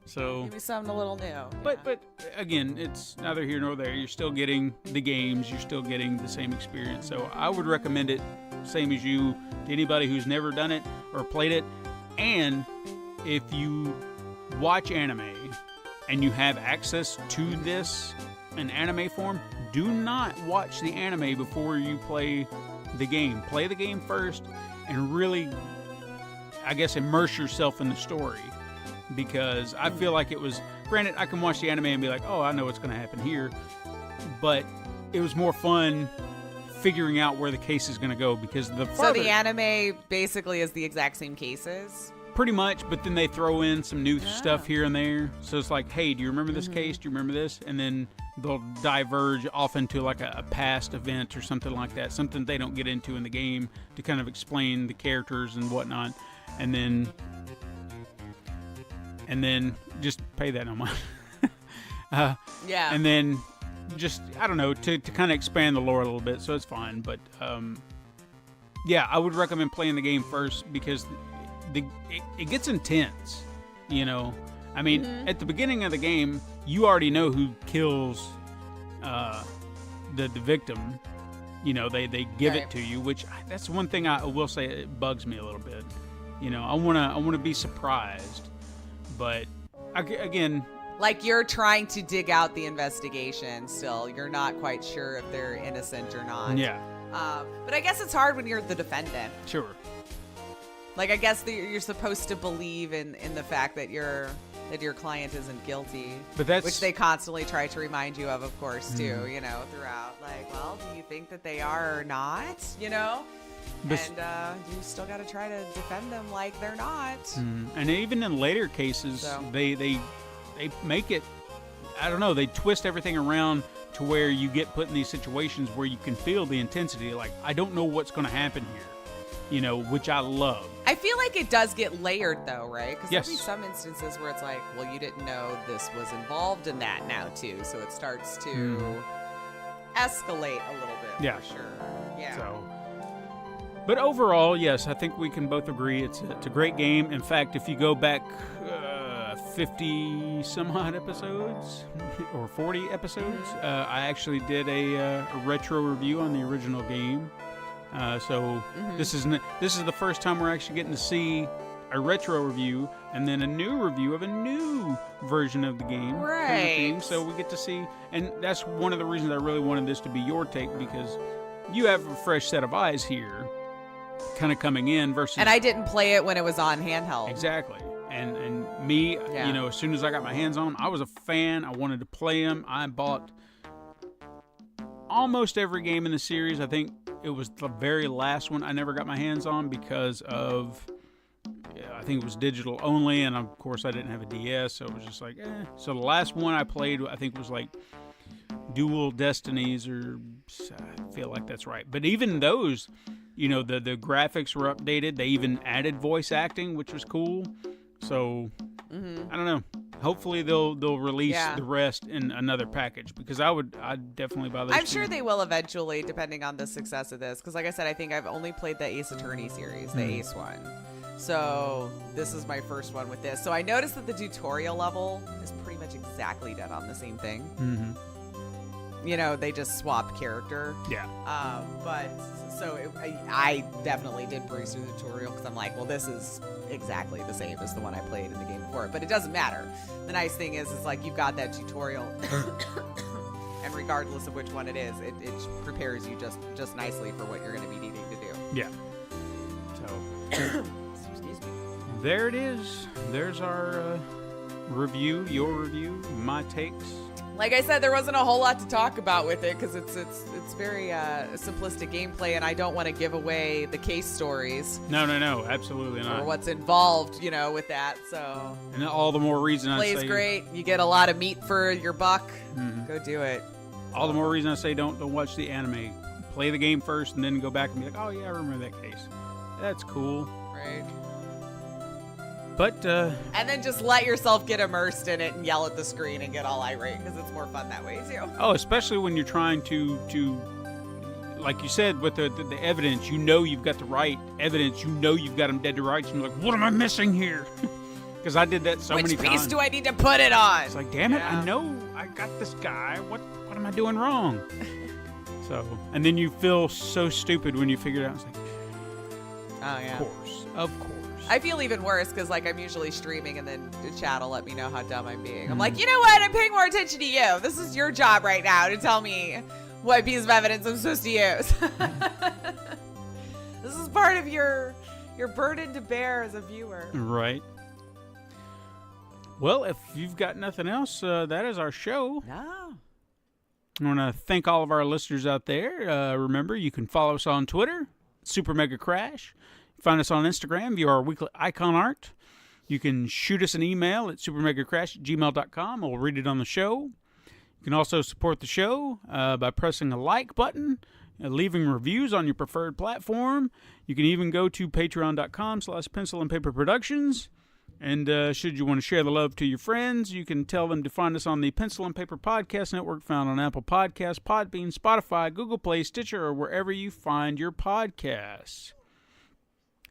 So give me something a little new. But again, it's neither here nor there. You're still getting the games. You're still getting the same experience. So I would recommend it, same as you, to anybody who's never done it or played it. And if you watch anime and you have access to this in anime form, do not watch the anime before you play the game. Play the game first and really, I guess, immerse yourself in the story. Because I feel like it was, granted, I can watch the anime and be like, oh, I know what's going to happen here. But it was more fun figuring out where the case is going to go, because So the anime basically is the exact same cases? Pretty much, but then they throw in some new stuff here and there. So it's like, hey, do you remember this case? Do you remember this? And then they'll diverge off into like a past event or something like that, something they don't get into in the game, to kind of explain the characters and whatnot. And then just pay that no mind. And then just, I don't know, to kind of expand the lore a little bit, so it's fine. But I would recommend playing the game first, because it gets intense, you know. I mean, at the beginning of the game, you already know who kills the victim. You know, they give it to you, which that's one thing I will say, it bugs me a little bit. You know, I wanna be surprised, but again, like, you're trying to dig out the investigation still. You're not quite sure if they're innocent or not. Yeah. But I guess it's hard when you're the defendant. Sure. Like, I guess you're supposed to believe in the fact that your client isn't guilty, but that's, which they constantly try to remind you of course, too, you know, throughout. Like, well, do you think that they are or not, you know? And you still got to try to defend them like they're not. And even in later cases, they make it, I don't know, they twist everything around to where you get put in these situations where you can feel the intensity. Like, I don't know what's going to happen here, you know, which I love. I feel like it does get layered, though, right? Because yes. There'll be some instances where it's like, well, you didn't know this was involved in that now, too. So it starts to escalate a little bit, for sure. Yeah. So, but overall, yes, I think we can both agree it's a great game. In fact, if you go back 50 some odd episodes or 40 episodes, I actually did a retro review on the original game. So this is the first time we're actually getting to see a retro review and then a new review of a new version of the game. Right. Kind of thing. So we get to see, and that's one of the reasons I really wanted this to be your take, because you have a fresh set of eyes here, kind of coming in versus. And I didn't play it when it was on handheld. Exactly. And me, you know, as soon as I got my hands on them, I was a fan. I wanted to play them. I bought almost every game in the series. I think it was the very last one I never got my hands on because of, I think it was digital only, and of course I didn't have a DS, so it was just like, So the last one I played, I think, was like Dual Destinies, or I feel like that's right. But even those, the graphics were updated. They even added voice acting, which was cool. So I don't know. Hopefully they'll release the rest in another package, because I'd definitely buy those. I'm sure they will eventually, depending on the success of this. Because like I said, I think I've only played the Ace Attorney series, the Ace one. So this is my first one with this. So I noticed that the tutorial level is pretty much exactly done on the same thing. They just swapped character. Yeah. I definitely did breeze through the tutorial because I'm like, well, this is exactly the same as the one I played in the game before. But it doesn't matter. The nice thing is like you've got that tutorial, and regardless of which one it is, it prepares you just nicely for what you're going to be needing to do. Yeah. So, excuse me. There it is. There's our review, your review, my takes. Like I said, there wasn't a whole lot to talk about with it because it's very simplistic gameplay, and I don't want to give away the case stories. No, absolutely not. Or what's involved, with that. So. And all the more reason I say. Plays great. You get a lot of meat for your buck. Go do it. All the more reason I say don't watch the anime. Play the game first, and then go back and be like, oh yeah, I remember that case. That's cool. Right. But and then just let yourself get immersed in it and yell at the screen and get all irate because it's more fun that way too. Oh, especially when you're trying to like you said with the evidence, you've got the right evidence, you've got them dead to rights, and you're like, what am I missing here? Because I did that so many times. Which piece do I need to put it on? It's like, damn it, I know I got this guy. What am I doing wrong? So, and then you feel so stupid when you figure it out. It's like, oh yeah, of course. I feel even worse because, like, I'm usually streaming and then the chat will let me know how dumb I'm being. I'm like, you know what? I'm paying more attention to you. This is your job right now to tell me what piece of evidence I'm supposed to use. This is part of your burden to bear as a viewer. Right. Well, if you've got nothing else, that is our show. No. I want to thank all of our listeners out there. Remember, you can follow us on Twitter, Super Mega Crash. Find us on Instagram via our weekly icon art. You can shoot us an email at supermegacrash@gmail.com. We'll read it on the show. You can also support the show by pressing a like button, leaving reviews on your preferred platform. You can even go to patreon.com/Pencil and Paper Productions. And should you want to share the love to your friends, you can tell them to find us on the Pencil and Paper Podcast Network, found on Apple Podcasts, Podbean, Spotify, Google Play, Stitcher, or wherever you find your podcasts.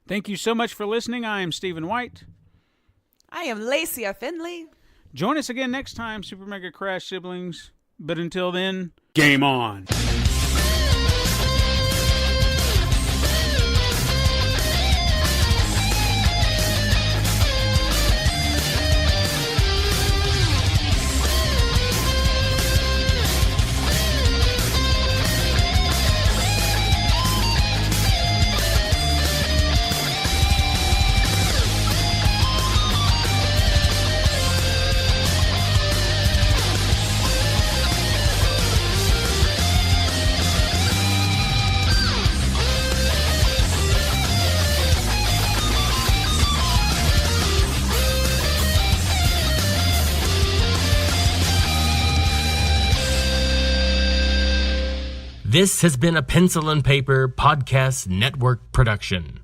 Thank you so much for listening. I am Stephen White. I am Lacia Finley. Join us again next time, Super Mega Crash siblings. But until then, game on. This has been a Pencil and Paper Podcast Network production.